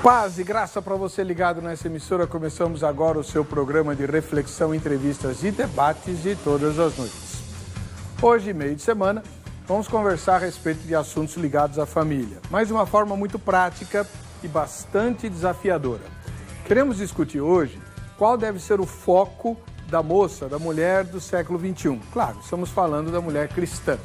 Paz e graça para você ligado nessa emissora. Começamos agora o seu programa de reflexão, entrevistas e debates de todas as noites. Hoje, meio de semana, vamos conversar a respeito de assuntos ligados à família, mas de uma forma muito prática e bastante desafiadora. Queremos discutir hoje qual deve ser o foco da moça, da mulher do século XXI. Claro, estamos falando da mulher cristã.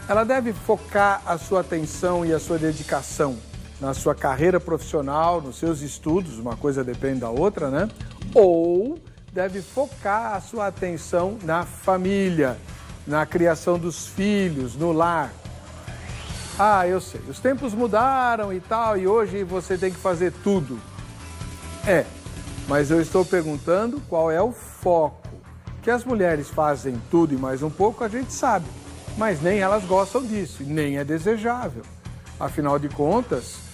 Ela deve focar a sua atenção e a sua dedicação na sua carreira profissional, nos seus estudos, uma coisa depende da outra, né? Ou deve focar a sua atenção na família, na criação dos filhos, no lar. Ah, eu sei, os tempos mudaram e tal, e hoje você tem que fazer tudo. Mas eu estou perguntando qual é o foco. Que as mulheres fazem tudo e mais um pouco, a gente sabe, mas nem elas gostam disso, e nem é desejável. Afinal de contas,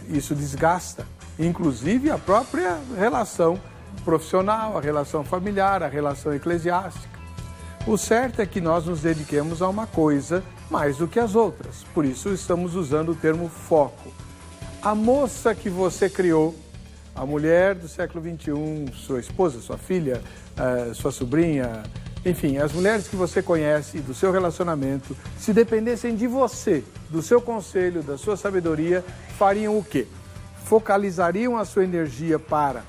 isso desgasta, inclusive a própria relação profissional, a relação familiar, a relação eclesiástica. O certo é que nós nos dediquemos a uma coisa mais do que as outras, por isso estamos usando o termo foco. A moça que você criou, a mulher do século XXI, sua esposa, sua filha, sua sobrinha, enfim, as mulheres que você conhece, do seu relacionamento, se dependessem de você, do seu conselho, da sua sabedoria, fariam o quê? Focalizariam a sua energia para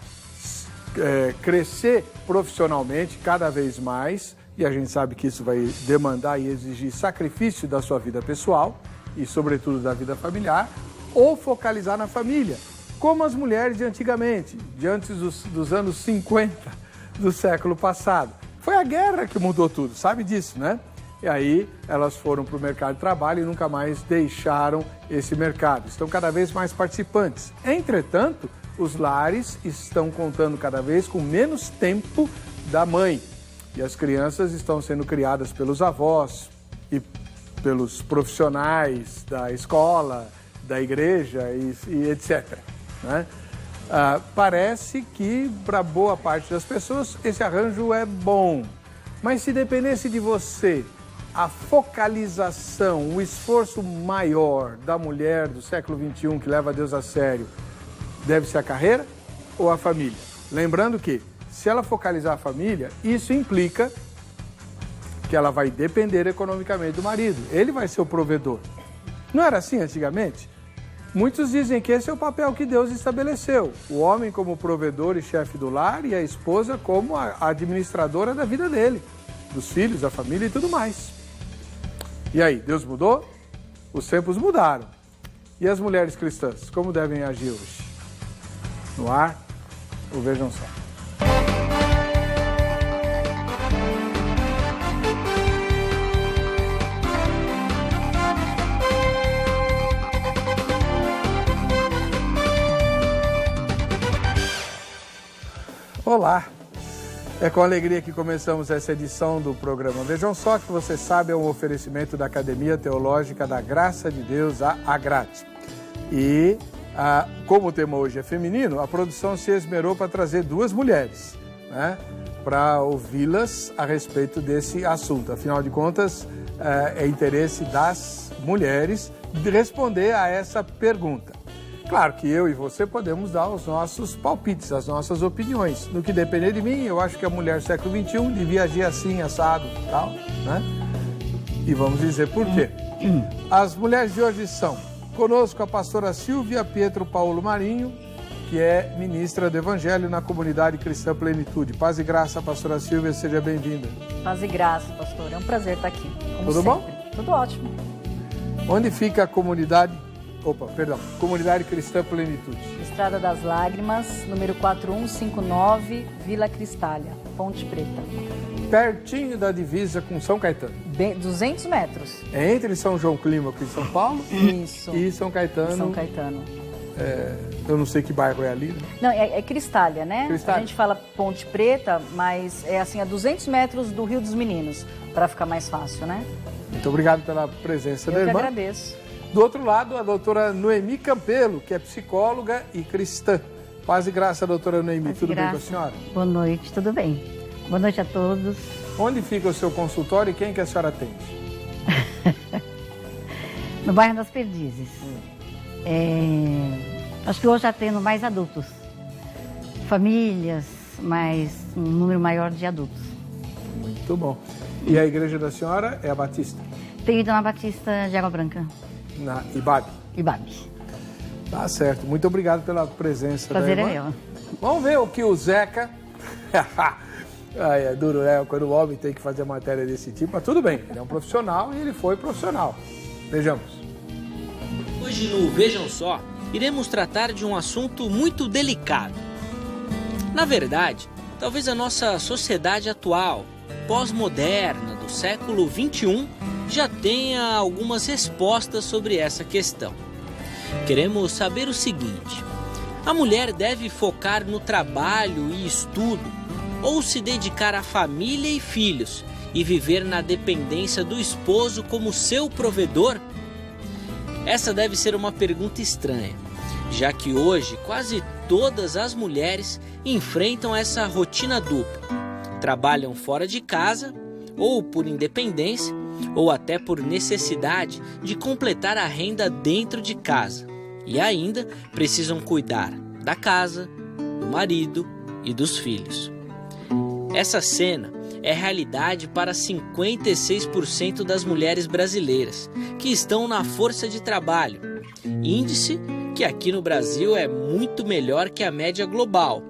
crescer profissionalmente cada vez mais, e a gente sabe que isso vai demandar e exigir sacrifício da sua vida pessoal e, sobretudo, da vida familiar, ou focalizar na família, como as mulheres de antigamente, de antes dos anos 50 do século passado. Foi a guerra que mudou tudo, sabe disso, né? E aí elas foram para o mercado de trabalho e nunca mais deixaram esse mercado. Estão cada vez mais participantes. Entretanto, os lares estão contando cada vez com menos tempo da mãe. E as crianças estão sendo criadas pelos avós e pelos profissionais da escola, da igreja e etc., né? Parece que, para boa parte das pessoas, esse arranjo é bom. Mas se dependesse de você, a focalização, o esforço maior da mulher do século XXI, que leva Deus a sério, deve ser a carreira ou a família? Lembrando que, se ela focalizar a família, isso implica que ela vai depender economicamente do marido. Ele vai ser o provedor. Não era assim antigamente? Muitos dizem que esse é o papel que Deus estabeleceu. O homem como provedor e chefe do lar e a esposa como a administradora da vida dele, dos filhos, da família e tudo mais. E aí, Deus mudou? Os tempos mudaram. E as mulheres cristãs, como devem agir hoje? No ar? Ou vejam só. Olá, é com alegria que começamos essa edição do programa. Vejam só, que você sabe, é um oferecimento da Academia Teológica da Graça de Deus, a Agrate. E como o tema hoje é feminino, a produção se esmerou para trazer duas mulheres, né, para ouvi-las a respeito desse assunto. Afinal de contas, é interesse das mulheres de responder a essa pergunta. Claro que eu e você podemos dar os nossos palpites, as nossas opiniões. No que depender de mim, eu acho que a mulher do século XXI devia agir assim, assado, tal, né? E vamos dizer por quê. As mulheres de hoje são, conosco, a pastora Silvia Pietro Paulo Marinho, que é ministra do Evangelho na Comunidade Cristã Plenitude. Paz e graça, pastora Silvia, seja bem-vinda. Paz e graça, pastor. É um prazer estar aqui. Tudo sempre. bom? Tudo ótimo. Onde fica a comunidade? Comunidade Cristã Plenitude. Estrada das Lágrimas, número 4159, Vila Cristália, Ponte Preta. Pertinho da divisa com São Caetano. 200 metros. É entre São João Clímaco, em São Paulo, Isso. e São Caetano. São Caetano. Eu não sei que bairro é ali, né? Não, é Cristália, né? Cristália. A gente fala Ponte Preta, mas é assim, a 200 metros do Rio dos Meninos, para ficar mais fácil, né? Muito obrigado pela presença da Eu que irmã. agradeço. Do outro lado, a doutora Noemi Campelo, que é psicóloga e cristã. Paz e graça, doutora Noemi. Tudo bem com a senhora? Boa noite, tudo bem. Boa noite a todos. Onde fica o seu consultório e quem que a senhora atende? No bairro das Perdizes. Acho que hoje está tendo mais adultos. Famílias, mas um número maior de adultos. Muito bom. E a igreja da senhora é a Batista? Tenho ido na Batista de Água Branca. Na Ibabe? Ibabe. Tá certo. Muito obrigado pela presença Prazer da irmã. é meu. Vamos ver o que o Zeca... Ai, é duro, né? Quando o homem tem que fazer matéria desse tipo, mas tudo bem. Ele é um profissional e ele foi profissional. Vejamos. Hoje no Vejam Só, iremos tratar de um assunto muito delicado. Na verdade, talvez a nossa sociedade atual, pós-moderna, do século XXI, já tenha algumas respostas sobre essa questão. Queremos saber o seguinte: a mulher deve focar no trabalho e estudo ou se dedicar à família e filhos e viver na dependência do esposo como seu provedor? Essa deve ser uma pergunta estranha, já que hoje quase todas as mulheres enfrentam essa rotina dupla. Trabalham fora de casa, ou por independência, ou até por necessidade de completar a renda dentro de casa. E ainda precisam cuidar da casa, do marido e dos filhos. Essa cena é realidade para 56% das mulheres brasileiras que estão na força de trabalho, índice que aqui no Brasil é muito melhor que a média global,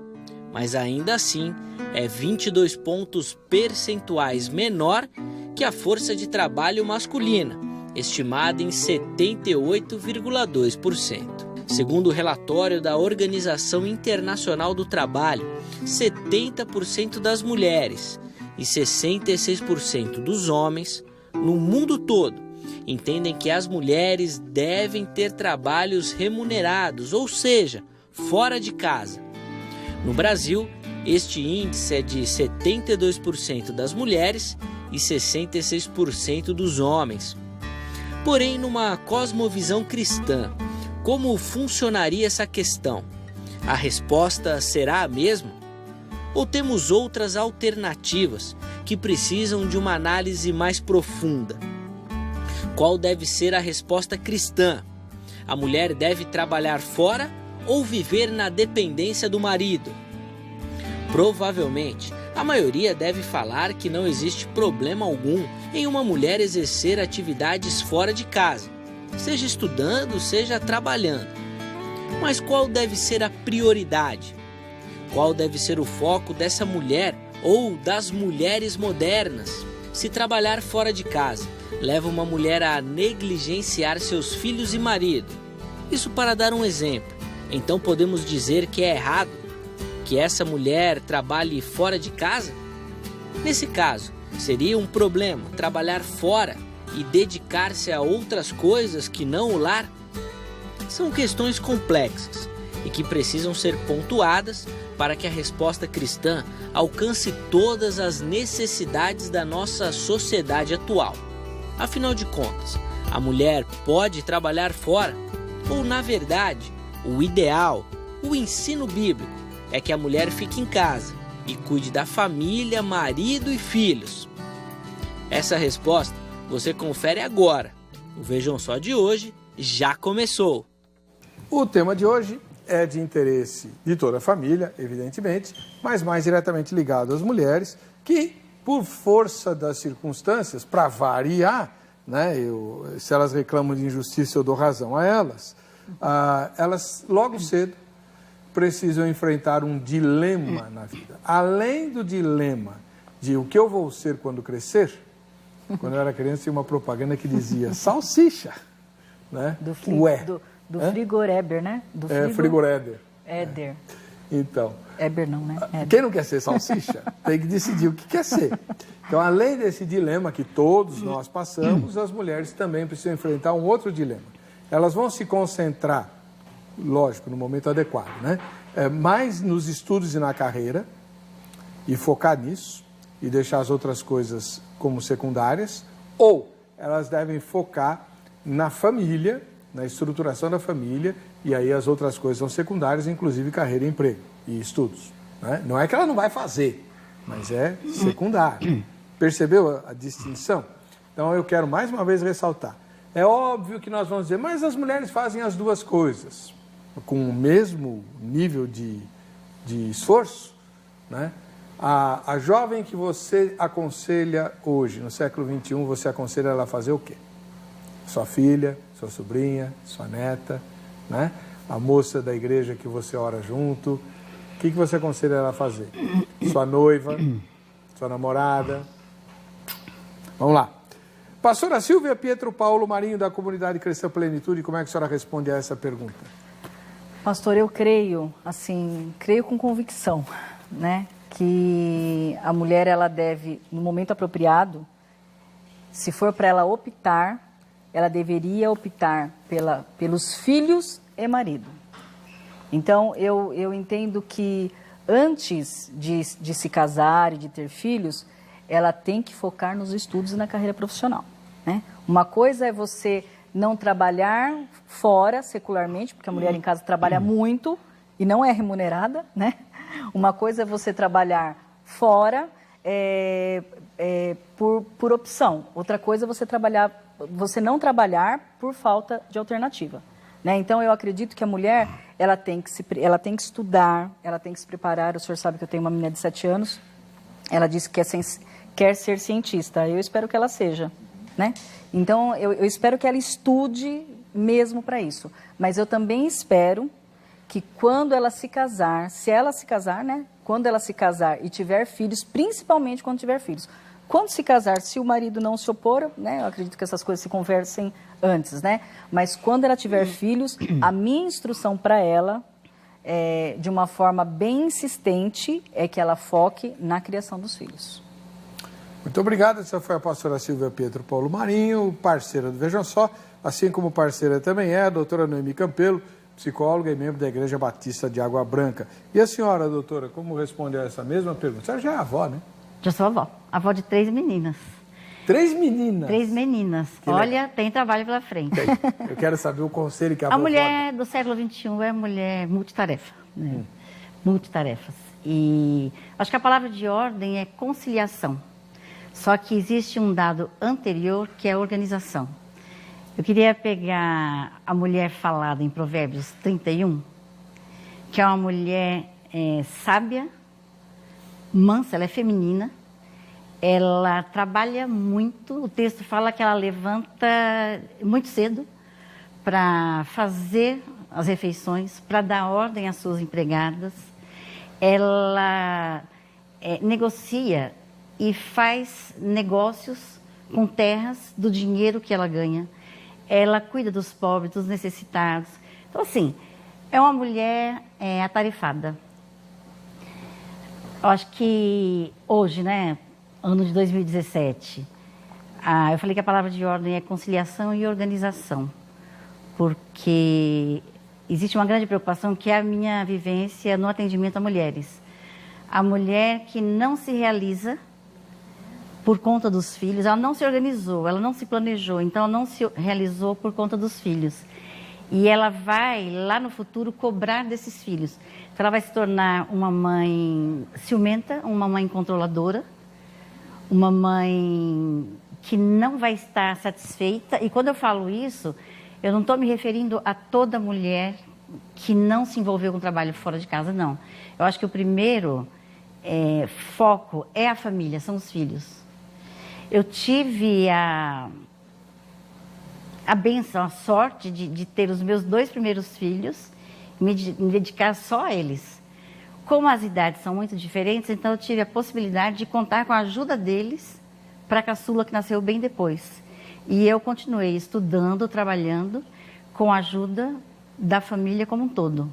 mas ainda assim é 22 pontos percentuais menor que a força de trabalho masculina, estimada em 78,2%. Segundo o relatório da Organização Internacional do Trabalho, 70% das mulheres e 66% dos homens no mundo todo entendem que as mulheres devem ter trabalhos remunerados, ou seja, fora de casa. No Brasil, este índice é de 72% das mulheres e 66% dos homens. Porém, numa cosmovisão cristã, como funcionaria essa questão? A resposta será a mesma? Ou temos outras alternativas que precisam de uma análise mais profunda? Qual deve ser a resposta cristã? A mulher deve trabalhar fora ou viver na dependência do marido? Provavelmente, a maioria deve falar que não existe problema algum em uma mulher exercer atividades fora de casa, seja estudando, seja trabalhando. Mas qual deve ser a prioridade? Qual deve ser o foco dessa mulher ou das mulheres modernas? Se trabalhar fora de casa leva uma mulher a negligenciar seus filhos e marido, isso para dar um exemplo, então podemos dizer que é errado que essa mulher trabalhe fora de casa? Nesse caso, seria um problema trabalhar fora e dedicar-se a outras coisas que não o lar? São questões complexas e que precisam ser pontuadas para que a resposta cristã alcance todas as necessidades da nossa sociedade atual. Afinal de contas, a mulher pode trabalhar fora? Ou, na verdade, o ideal, o ensino bíblico, é que a mulher fique em casa e cuide da família, marido e filhos? Essa resposta você confere agora. O Vejam Só de hoje já começou. O tema de hoje é de interesse de toda a família, evidentemente, mas mais diretamente ligado às mulheres que, por força das circunstâncias, para variar, né, se elas reclamam de injustiça, eu dou razão a elas, elas logo cedo precisam enfrentar um dilema na vida. Além do dilema de o que eu vou ser quando crescer, quando eu era criança tinha uma propaganda que dizia salsicha, né? Do Frigoreber, né? Frigoreber. Éder. Então. Éber não, né? Éder. Quem não quer ser salsicha tem que decidir o que quer ser. Então, além desse dilema que todos nós passamos, as mulheres também precisam enfrentar um outro dilema. Elas vão se concentrar, lógico, no momento adequado, né? Mais nos estudos e na carreira, e focar nisso, e deixar as outras coisas como secundárias, ou elas devem focar na família, na estruturação da família, e aí as outras coisas são secundárias, inclusive carreira, emprego e estudos, né? Não é que ela não vai fazer, mas é secundário. Percebeu a distinção? Então eu quero mais uma vez ressaltar. É óbvio que nós vamos dizer, mas as mulheres fazem as duas coisas. com o mesmo nível de esforço, né? A jovem que você aconselha hoje, no século XXI, você aconselha ela a fazer o quê? Sua filha, sua sobrinha, sua neta, né? A moça da igreja que você ora junto. O que você aconselha ela a fazer? Sua noiva, sua namorada. Vamos lá. Pastora Silvia Pietro Paulo Marinho, da Comunidade Cristã Plenitude, como é que a senhora responde a essa pergunta? Pastor, eu creio, assim, creio com convicção, né? Que a mulher, ela deve, no momento apropriado, se for para ela optar, ela deveria optar pelos filhos e marido. Então, eu entendo que antes de se casar e de ter filhos, ela tem que focar nos estudos e na carreira profissional, né? Uma coisa é você não trabalhar fora, secularmente, porque a mulher em casa trabalha muito e não é remunerada, né? Uma coisa é você trabalhar fora por opção. Outra coisa é você não trabalhar por falta de alternativa, né? Então, eu acredito que a mulher, ela tem que estudar, ela tem que se preparar. O senhor sabe que eu tenho uma menina de 7 anos, ela disse que quer ser cientista. Eu espero que ela seja, né? Então, eu espero que ela estude mesmo para isso. Mas eu também espero que quando ela se casar, se ela se casar, né? Quando ela se casar e tiver filhos, principalmente quando tiver filhos. Quando se casar, se o marido não se opor, né? Eu acredito que essas coisas se conversem antes, né? Mas quando ela tiver filhos, a minha instrução para ela, de uma forma bem insistente, é que ela foque na criação dos filhos. Muito obrigado. Essa foi a pastora Silvia Pietro Paulo Marinho, parceira do Vejam Só, assim como parceira também é a doutora Noemi Campelo, psicóloga e membro da Igreja Batista de Água Branca. E a senhora, doutora, como responde a essa mesma pergunta? A senhora já é avó, né? Já sou avó de 3 meninas. 3 meninas? 3 meninas. Que Olha, legal. tem trabalho pela frente. Eu quero saber o conselho que a A vovó mulher do século XXI é mulher multitarefa, né? Multitarefas. E acho que a palavra de ordem é conciliação. Só que existe um dado anterior que é a organização. Eu queria pegar a mulher falada em Provérbios 31, que é uma mulher sábia, mansa, ela é feminina, ela trabalha muito. O texto fala que ela levanta muito cedo para fazer as refeições, para dar ordem às suas empregadas. Ela negocia e faz negócios com terras do dinheiro que ela ganha. Ela cuida dos pobres, dos necessitados. Então, assim, é uma mulher atarefada. Eu acho que hoje, né, ano de 2017, eu falei que a palavra de ordem é conciliação e organização, porque existe uma grande preocupação que é a minha vivência no atendimento a mulheres. A mulher que não se realiza por conta dos filhos, ela não se organizou, ela não se planejou, então ela não se realizou por conta dos filhos. E ela vai, lá no futuro, cobrar desses filhos. Então ela vai se tornar uma mãe ciumenta, uma mãe controladora, uma mãe que não vai estar satisfeita. E quando eu falo isso, eu não estou me referindo a toda mulher que não se envolveu com trabalho fora de casa, não. Eu acho que o primeiro foco é a família, são os filhos. Eu tive a bênção, a sorte de ter os meus 2 primeiros filhos, me dedicar só a eles. Como as idades são muito diferentes, então eu tive a possibilidade de contar com a ajuda deles para a caçula que nasceu bem depois. E eu continuei estudando, trabalhando com a ajuda da família como um todo.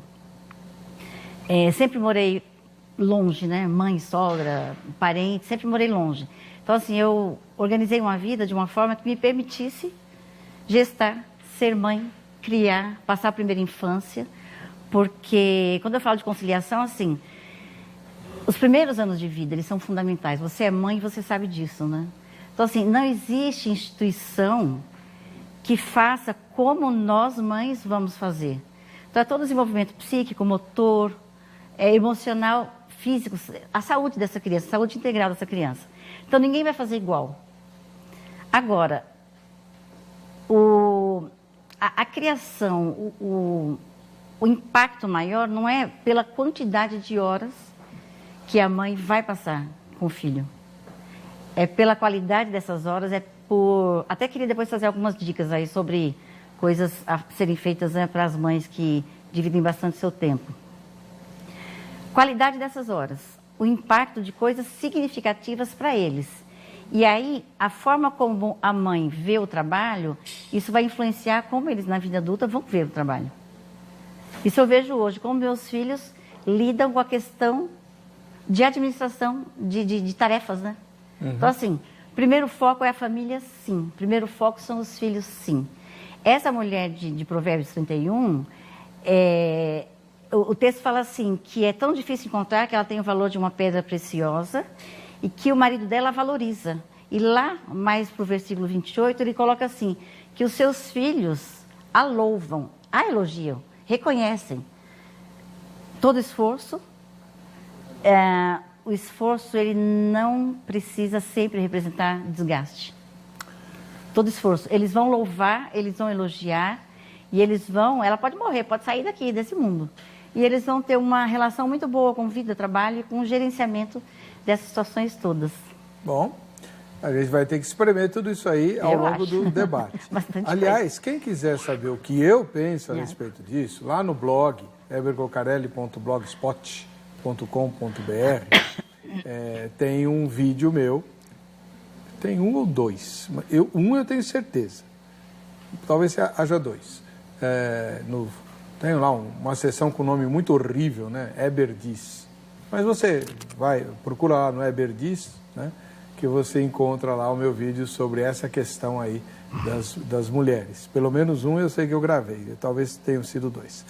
Sempre morei longe, né? Mãe, sogra, parente, sempre morei longe. Então, assim, eu organizei uma vida de uma forma que me permitisse gestar, ser mãe, criar, passar a primeira infância. Porque, quando eu falo de conciliação, assim, os primeiros anos de vida, eles são fundamentais. Você é mãe, você sabe disso, né? Então, assim, não existe instituição que faça como nós, mães, vamos fazer. Então, é todo o desenvolvimento psíquico, motor, emocional, físico, a saúde dessa criança, a saúde integral dessa criança. Então, ninguém vai fazer igual. Agora, a criação, o impacto maior não é pela quantidade de horas que a mãe vai passar com o filho. É pela qualidade dessas horas, Até queria depois fazer algumas dicas aí sobre coisas a serem feitas, né, para as mães que dividem bastante seu tempo. Qualidade dessas horas, o impacto de coisas significativas para eles. E aí, a forma como a mãe vê o trabalho, isso vai influenciar como eles na vida adulta vão ver o trabalho. Isso eu vejo hoje, como meus filhos lidam com a questão de administração de tarefas, né? Uhum. Então, assim, primeiro foco é a família, sim. Primeiro foco são os filhos, sim. Essa mulher de Provérbios 31, o texto fala assim, que é tão difícil encontrar que ela tem o valor de uma pedra preciosa e que o marido dela valoriza. E lá, mais para o versículo 28, ele coloca assim, que os seus filhos a louvam, a elogiam, reconhecem todo esforço. O esforço, ele não precisa sempre representar desgaste. Todo esforço. Eles vão louvar, eles vão elogiar, e eles vão... Ela pode morrer, pode sair daqui, desse mundo. E eles vão ter uma relação muito boa com vida, trabalho e com o gerenciamento dessas situações todas. Bom, a gente vai ter que espremer tudo isso aí ao longo do debate. Aliás, quem quiser saber o que eu penso a respeito disso, lá no blog, ebercocarelli.blogspot.com.br, tem um vídeo meu, tem um ou dois, eu tenho certeza, talvez haja dois. Tem lá uma seção com nome muito horrível, né? Eber diz. Mas você procura lá no Eber diz, né? Que você encontra lá o meu vídeo sobre essa questão aí das mulheres. Pelo menos um eu sei que eu gravei, talvez tenham sido dois.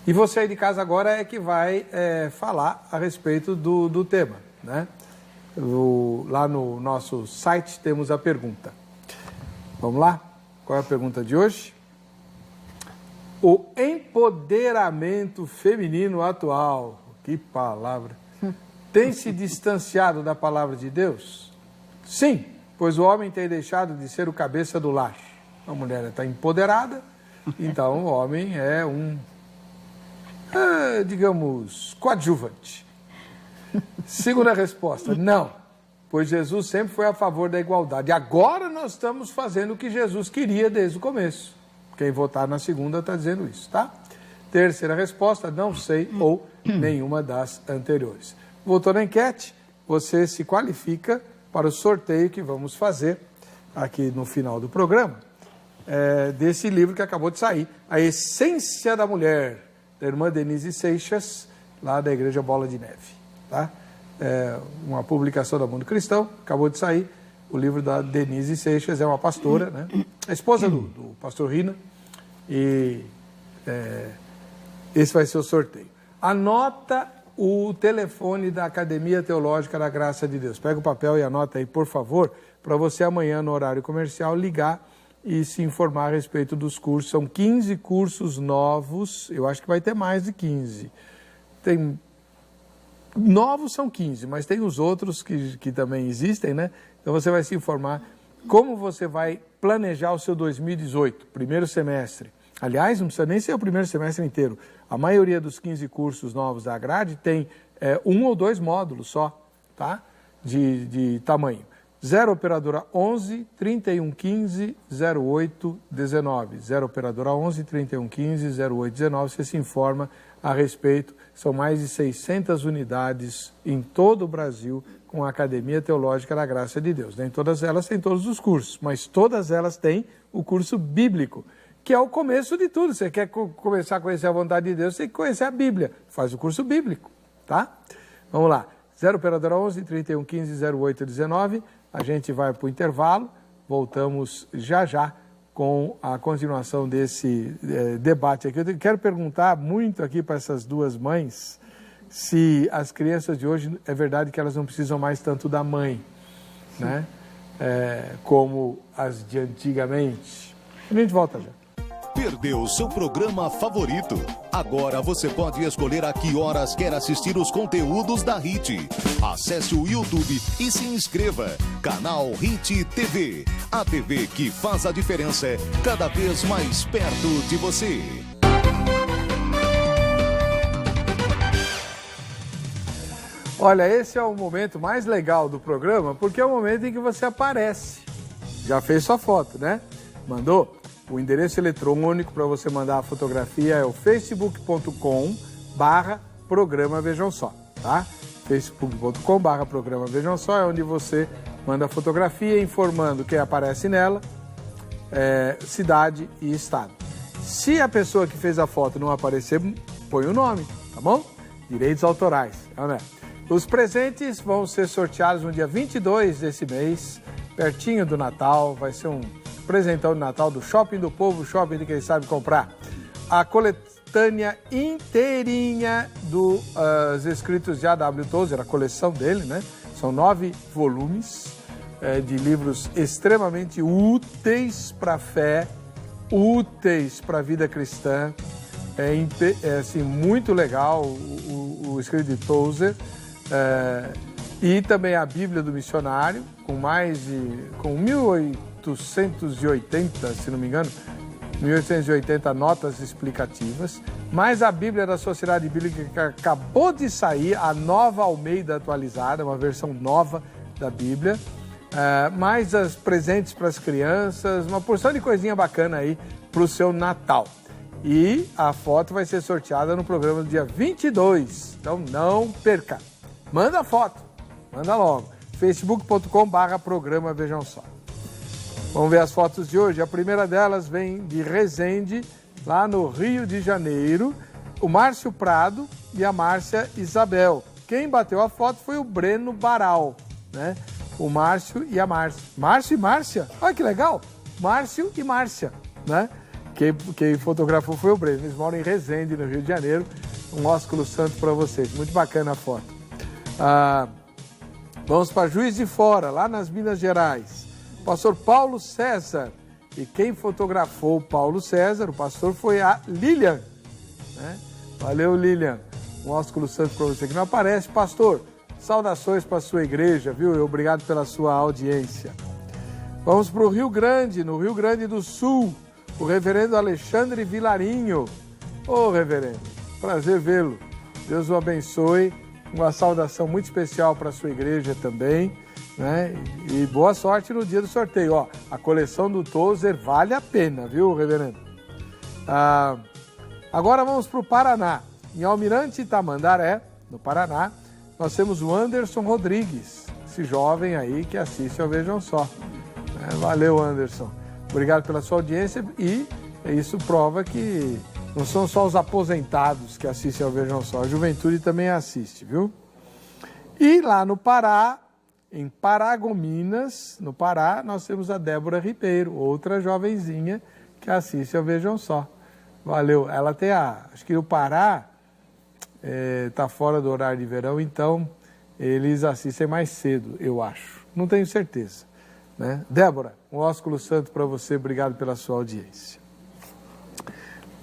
E você aí de casa agora é que vai falar a respeito do tema, né? Lá no nosso site temos a pergunta. Vamos lá? Qual é a pergunta de hoje? O empoderamento feminino atual, que palavra, tem se distanciado da palavra de Deus? Sim, pois o homem tem deixado de ser o cabeça do lar. A mulher está empoderada, então o homem é digamos, coadjuvante. Segunda resposta, não, pois Jesus sempre foi a favor da igualdade. Agora nós estamos fazendo o que Jesus queria desde o começo. Quem votar na segunda está dizendo isso, tá? Terceira resposta, não sei ou nenhuma das anteriores. Votou na enquete, você se qualifica para o sorteio que vamos fazer aqui no final do programa, desse livro que acabou de sair, A Essência da Mulher, da irmã Denise Seixas, lá da Igreja Bola de Neve, tá? Uma publicação da Mundo Cristão, acabou de sair. O livro da Denise Seixas é uma pastora, né? A esposa do pastor Rina. E esse vai ser o sorteio. Anota o telefone da Academia Teológica da Graça de Deus. Pega o papel e anota aí, por favor, para você amanhã no horário comercial ligar e se informar a respeito dos cursos. São 15 cursos novos, eu acho que vai ter mais de 15. Novos são 15, mas tem os outros que também existem, né? Então você vai se informar como você vai planejar o seu 2018, primeiro semestre. Aliás, não precisa nem ser o primeiro semestre inteiro. A maioria dos 15 cursos novos da grade tem 1 ou 2 módulos só, tá? De tamanho. 0 operadora 11 3115 0819. 0 operadora 11 3115 0819. Você se informa a respeito. São mais de 600 unidades em todo o Brasil com a Academia Teológica da Graça de Deus. Nem todas elas têm todos os cursos, mas todas elas têm o curso bíblico, que é o começo de tudo. Você quer começar a conhecer a vontade de Deus, você tem que conhecer a Bíblia. Faz o curso bíblico, tá? Vamos lá. 0 operadora 11 3115 0819. A gente vai para o intervalo. Voltamos já com a continuação desse debate aqui. Eu quero perguntar muito aqui para essas duas mães se as crianças de hoje, é verdade que elas não precisam mais tanto da mãe, né? Como as de antigamente. A gente volta já. Perdeu seu programa favorito? Agora você pode escolher a que horas quer assistir os conteúdos da HIT. Acesse o YouTube e se inscreva. Canal HIT TV. A TV que faz a diferença cada vez mais perto de você. Olha, esse é o momento mais legal do programa, porque é o momento em que você aparece. Já fez sua foto, né? Mandou? O endereço eletrônico para você mandar a fotografia é o facebook.com/programa Vejam Só, tá? facebook.com/programa Vejam Só é onde você manda a fotografia informando quem aparece nela, cidade e estado. Se a pessoa que fez a foto não aparecer, põe o nome, tá bom? Direitos autorais, né? Os presentes vão ser sorteados no dia 22 desse mês, pertinho do Natal. Vai ser um presentão de Natal do Shopping do Povo, shopping de quem sabe comprar. A coletânea inteirinha dos escritos de A.W. Tozer, a coleção dele, né? São 9 volumes de livros extremamente úteis para a fé, úteis para a vida cristã. É assim, muito legal o escrito de Tozer. E também a Bíblia do Missionário, com 1880, se não me engano, 1880 notas explicativas, mais a Bíblia da Sociedade Bíblica que acabou de sair, a Nova Almeida atualizada, uma versão nova da Bíblia, mais as presentes para as crianças, uma porção de coisinha bacana aí para o seu Natal. E a foto vai ser sorteada no programa do dia 22, então não perca. Manda a foto, manda logo. facebook.com/programa Vejam Só. Vamos ver as fotos de hoje. A primeira delas vem de Resende, lá no Rio de Janeiro. O Márcio Prado e a Márcia Isabel. Quem bateu a foto foi o Breno Baral, né? O Márcio e a Márcia. Márcio e Márcia? Olha que legal! Márcio e Márcia, né? Quem fotografou foi o Breno. Eles moram em Resende, no Rio de Janeiro. Um ósculo santo para vocês. Muito bacana a foto. Vamos para Juiz de Fora, lá nas Minas Gerais. Pastor Paulo César. E quem fotografou o Paulo César, o pastor, foi a Lilian, né? Valeu, Lilian. Um ósculo santo para você que não aparece. Pastor, saudações para a sua igreja, viu? E obrigado pela sua audiência. Vamos para o Rio Grande, no Rio Grande do Sul. O reverendo Alexandre Vilarinho. Ô, reverendo, prazer vê-lo. Deus o abençoe. Uma saudação muito especial para a sua igreja também, né? E boa sorte no dia do sorteio. Ó, a coleção do Tozer vale a pena, viu, reverendo? Agora vamos para o Paraná. Em Almirante Tamandaré, no Paraná, nós temos o Anderson Rodrigues, esse jovem aí que assiste ao Vejam Só. Valeu, Anderson. Obrigado pela sua audiência e isso prova que não são só os aposentados que assistem ao Vejam Só, a juventude também assiste, viu? E lá no Pará, em Paragominas, no Pará, nós temos a Débora Ribeiro, outra jovenzinha que assiste ao Vejam Só. Valeu. Ela tem acho que o Pará está fora do horário de verão, então eles assistem mais cedo, eu acho. Não tenho certeza, né? Débora, um ósculo santo para você, obrigado pela sua audiência.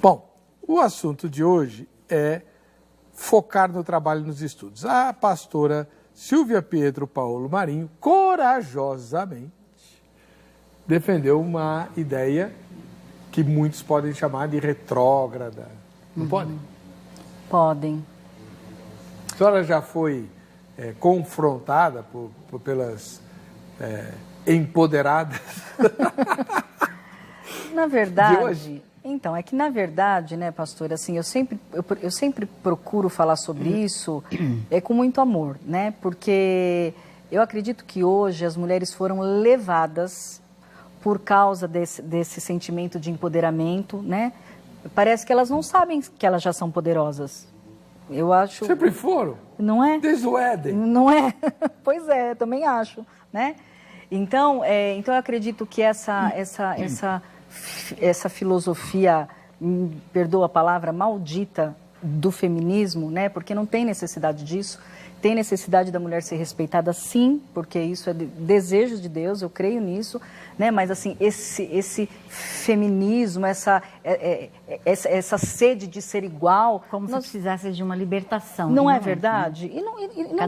Bom, o assunto de hoje é focar no trabalho e nos estudos. A pastora Silvia Pietro Paulo Marinho, corajosamente, defendeu uma ideia que muitos podem chamar de retrógrada. Não podem? Podem. A senhora já foi confrontada pelas empoderadas? Na verdade... De hoje? Então, é que na verdade, né, pastor, assim, eu sempre procuro falar sobre isso com muito amor, né, porque eu acredito que hoje as mulheres foram levadas por causa desse sentimento de empoderamento, né, parece que elas não sabem que elas já são poderosas. Eu acho... Sempre foram. Não é? Desde o Éden. Não é? Pois é, também acho, né? Então eu acredito que essa filosofia, perdoa a palavra, maldita do feminismo, né? Porque não tem necessidade disso. Tem necessidade da mulher ser respeitada, sim, porque isso é desejo de Deus, eu creio nisso, né? Mas assim, esse feminismo, essa sede de ser igual... Como se precisasse de uma libertação. Não é verdade? E não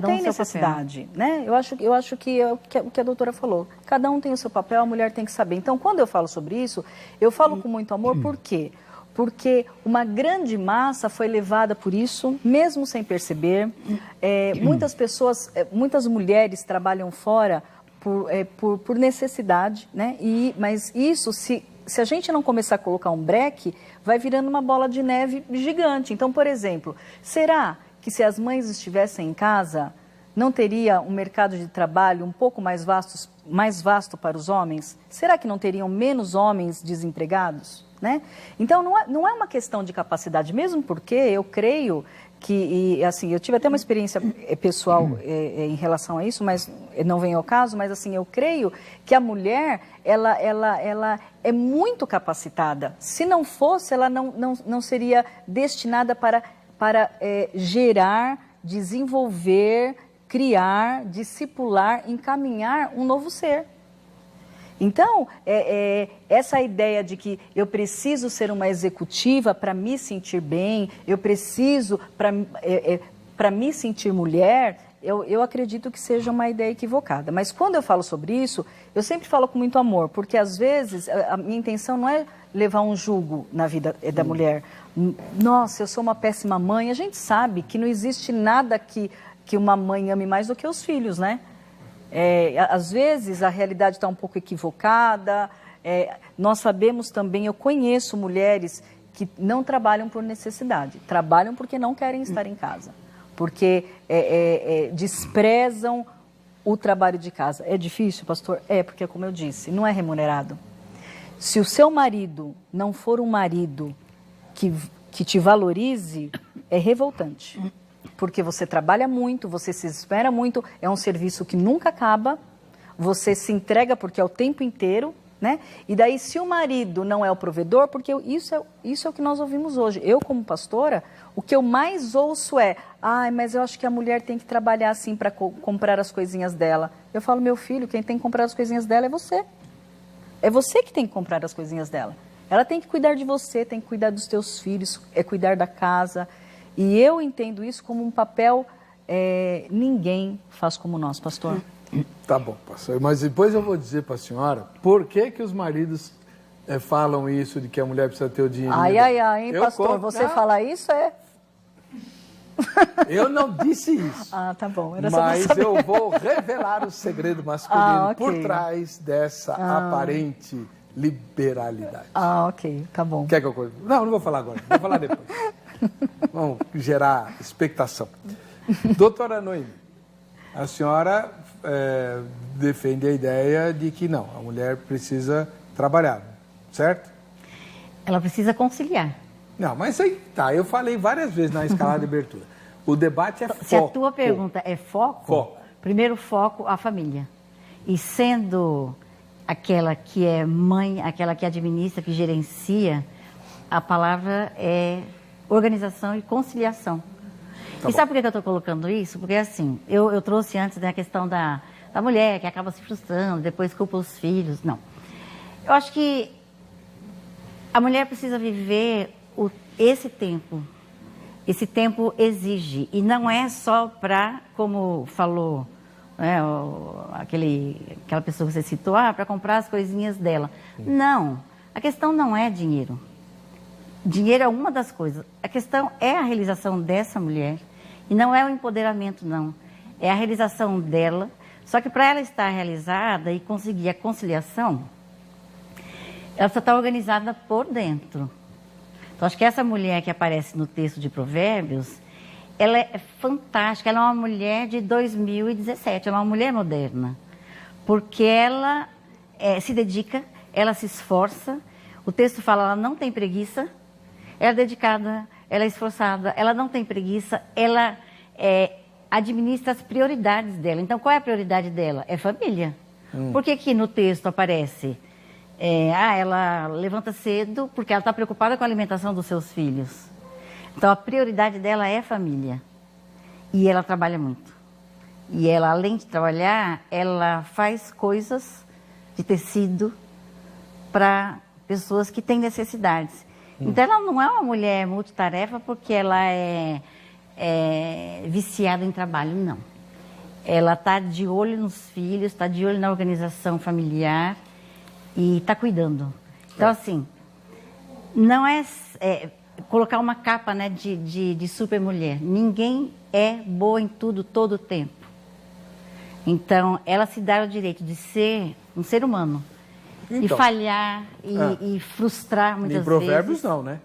tem necessidade, né? Eu acho que é o que a doutora falou. Cada um tem o seu papel, a mulher tem que saber. Então, quando eu falo sobre isso, eu falo com muito amor, por quê? porque uma grande massa foi levada por isso, mesmo sem perceber. Muitas mulheres trabalham fora por necessidade, né? Mas isso, se a gente não começar a colocar um breque, vai virando uma bola de neve gigante. Então, por exemplo, será que se as mães estivessem em casa, não teria um mercado de trabalho um pouco mais vasto para os homens? Será que não teriam menos homens desempregados? Né? Então, não é uma questão de capacidade, mesmo porque eu creio que, assim, eu tive até uma experiência pessoal em relação a isso, mas não vem ao caso, mas assim, eu creio que a mulher, ela é muito capacitada. Se não fosse, ela não seria destinada para gerar, desenvolver, criar, discipular, encaminhar um novo ser. Então, essa ideia de que eu preciso ser uma executiva para me sentir bem, eu preciso para me sentir mulher, eu acredito que seja uma ideia equivocada. Mas quando eu falo sobre isso, eu sempre falo com muito amor, porque às vezes a minha intenção não é levar um jugo na vida da mulher. Nossa, eu sou uma péssima mãe. A gente sabe que não existe nada que uma mãe ame mais do que os filhos, né? Às vezes a realidade está um pouco equivocada. Nós sabemos também, eu conheço mulheres que não trabalham por necessidade, trabalham porque não querem estar em casa, porque desprezam o trabalho de casa. É difícil, pastor? Porque, como eu disse, não é remunerado. Se o seu marido não for um marido que te valorize, é revoltante. Porque você trabalha muito, você se espera muito, é um serviço que nunca acaba, você se entrega porque é o tempo inteiro, né? E daí, se o marido não é o provedor, porque isso é o que nós ouvimos hoje. Eu, como pastora, o que eu mais ouço mas eu acho que a mulher tem que trabalhar assim para comprar as coisinhas dela. Eu falo, meu filho, quem tem que comprar as coisinhas dela é você. É você que tem que comprar as coisinhas dela. Ela tem que cuidar de você, tem que cuidar dos teus filhos, cuidar da casa. E eu entendo isso como um papel, ninguém faz como nós, pastor. Tá bom, pastor. Mas depois eu vou dizer para a senhora por que os maridos falam isso de que a mulher precisa ter o dinheiro. Ai, hein, pastor? Você falar isso Eu não disse isso. Tá bom. Mas eu vou revelar o segredo masculino ok. por trás dessa aparente liberalidade. Ok, tá bom. Quer que eu... Não vou falar agora, vou falar depois. Vamos gerar expectação. Doutora Noemi, a senhora defende a ideia de que não, a mulher precisa trabalhar, certo? Ela precisa conciliar. Não, mas aí tá, eu falei várias vezes na escalada de abertura. O debate é foco. Se a tua pergunta é foco, primeiro foco a família. E sendo aquela que é mãe, aquela que administra, que gerencia, a palavra é organização e conciliação. Sabe por que eu estou colocando isso? Porque assim, eu trouxe antes a questão da mulher que acaba se frustrando, depois culpa os filhos. Não. Eu acho que a mulher precisa viver esse tempo. Esse tempo exige. E não é só para, como falou, né, aquela pessoa que você citou, para comprar as coisinhas dela. Não. A questão não é dinheiro. Dinheiro é uma das coisas. A questão é a realização dessa mulher. E não é o empoderamento, não. É a realização dela. Só que para ela estar realizada e conseguir a conciliação, ela precisa estar organizada por dentro. Então, acho que essa mulher que aparece no texto de Provérbios, ela é fantástica. Ela é uma mulher de 2017. Ela é uma mulher moderna. Porque ela se dedica, ela se esforça. O texto fala, ela não tem preguiça. Ela é dedicada, ela é esforçada, ela não tem preguiça, ela administra as prioridades dela. Então, qual é a prioridade dela? É família. Por que que no texto aparece? Ela levanta cedo porque ela está preocupada com a alimentação dos seus filhos. Então, a prioridade dela é família. E ela trabalha muito. E ela, além de trabalhar, ela faz coisas de tecido para pessoas que têm necessidades. Então, ela não é uma mulher multitarefa porque ela é viciada em trabalho, não. Ela está de olho nos filhos, está de olho na organização familiar e está cuidando. Então, assim, Não é colocar uma capa, né, de super mulher. Ninguém é boa em tudo, todo o tempo. Então, ela se dá o direito de ser um ser humano. Então, e falhar, e frustrar muitas vezes. Em Provérbios não, né?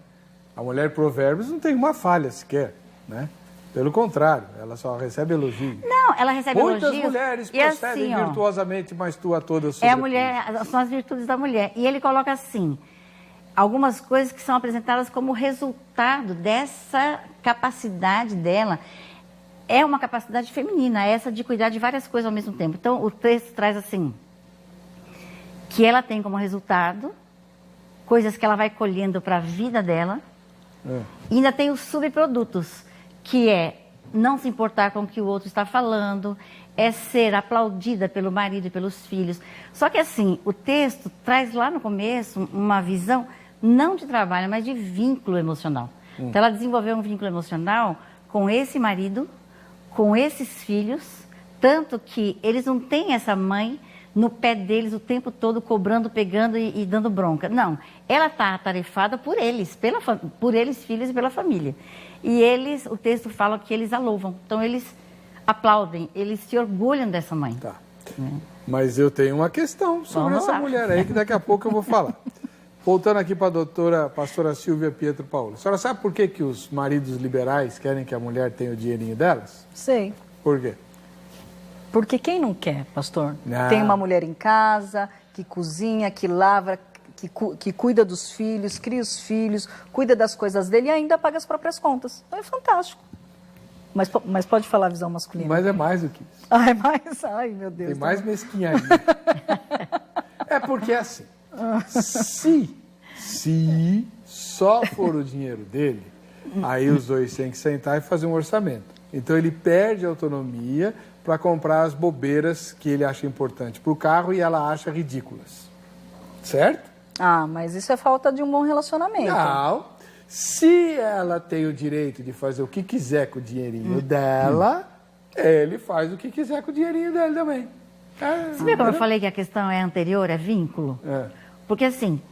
A mulher Provérbios não tem uma falha sequer, né? Pelo contrário, ela só recebe elogio. Não, ela recebe Muitas elogios. mulheres e procedem assim, virtuosamente, mas tu a todas é a mulher, são as virtudes da mulher. E ele coloca assim, algumas coisas que são apresentadas como resultado dessa capacidade dela. É uma capacidade feminina, essa de cuidar de várias coisas ao mesmo tempo. Então, o texto traz assim, que ela tem como resultado coisas que ela vai colhendo para a vida dela. E ainda tem os subprodutos, que é não se importar com o que o outro está falando, é ser aplaudida pelo marido e pelos filhos. Só que assim, o texto traz lá no começo uma visão não de trabalho, mas de vínculo emocional. Então ela desenvolveu um vínculo emocional com esse marido, com esses filhos, tanto que eles não têm essa mãe no pé deles o tempo todo, cobrando, pegando e dando bronca. Não, ela está atarefada por eles, por eles, filhos e pela família. E eles, o texto fala que eles a louvam. Então eles aplaudem, eles se orgulham dessa mãe. Tá. Mas eu tenho uma questão sobre essa mulher aí, que daqui a pouco eu vou falar. Voltando aqui para a pastora Silvia Pietro Paulo. A senhora sabe por que os maridos liberais querem que a mulher tenha o dinheirinho delas? Sei. Por quê? Porque quem não quer, pastor? Não. Tem uma mulher em casa, que cozinha, que lava, que cuida dos filhos, cria os filhos, cuida das coisas dele e ainda paga as próprias contas. Então é fantástico. Mas pode falar a visão masculina. Mas é mais do que isso. Ah, é mais? Ai, meu Deus. Tem mais mesquinharia. É porque assim, se só for o dinheiro dele, aí os dois têm que sentar e fazer um orçamento. Então ele perde a autonomia para comprar as bobeiras que ele acha importante para o carro e ela acha ridículas. Certo? Ah, mas isso é falta de um bom relacionamento. Não. Se ela tem o direito de fazer o que quiser com o dinheirinho dela, ele faz o que quiser com o dinheirinho dele também. Você vê como eu falei que a questão é anterior, é vínculo? É. Porque assim,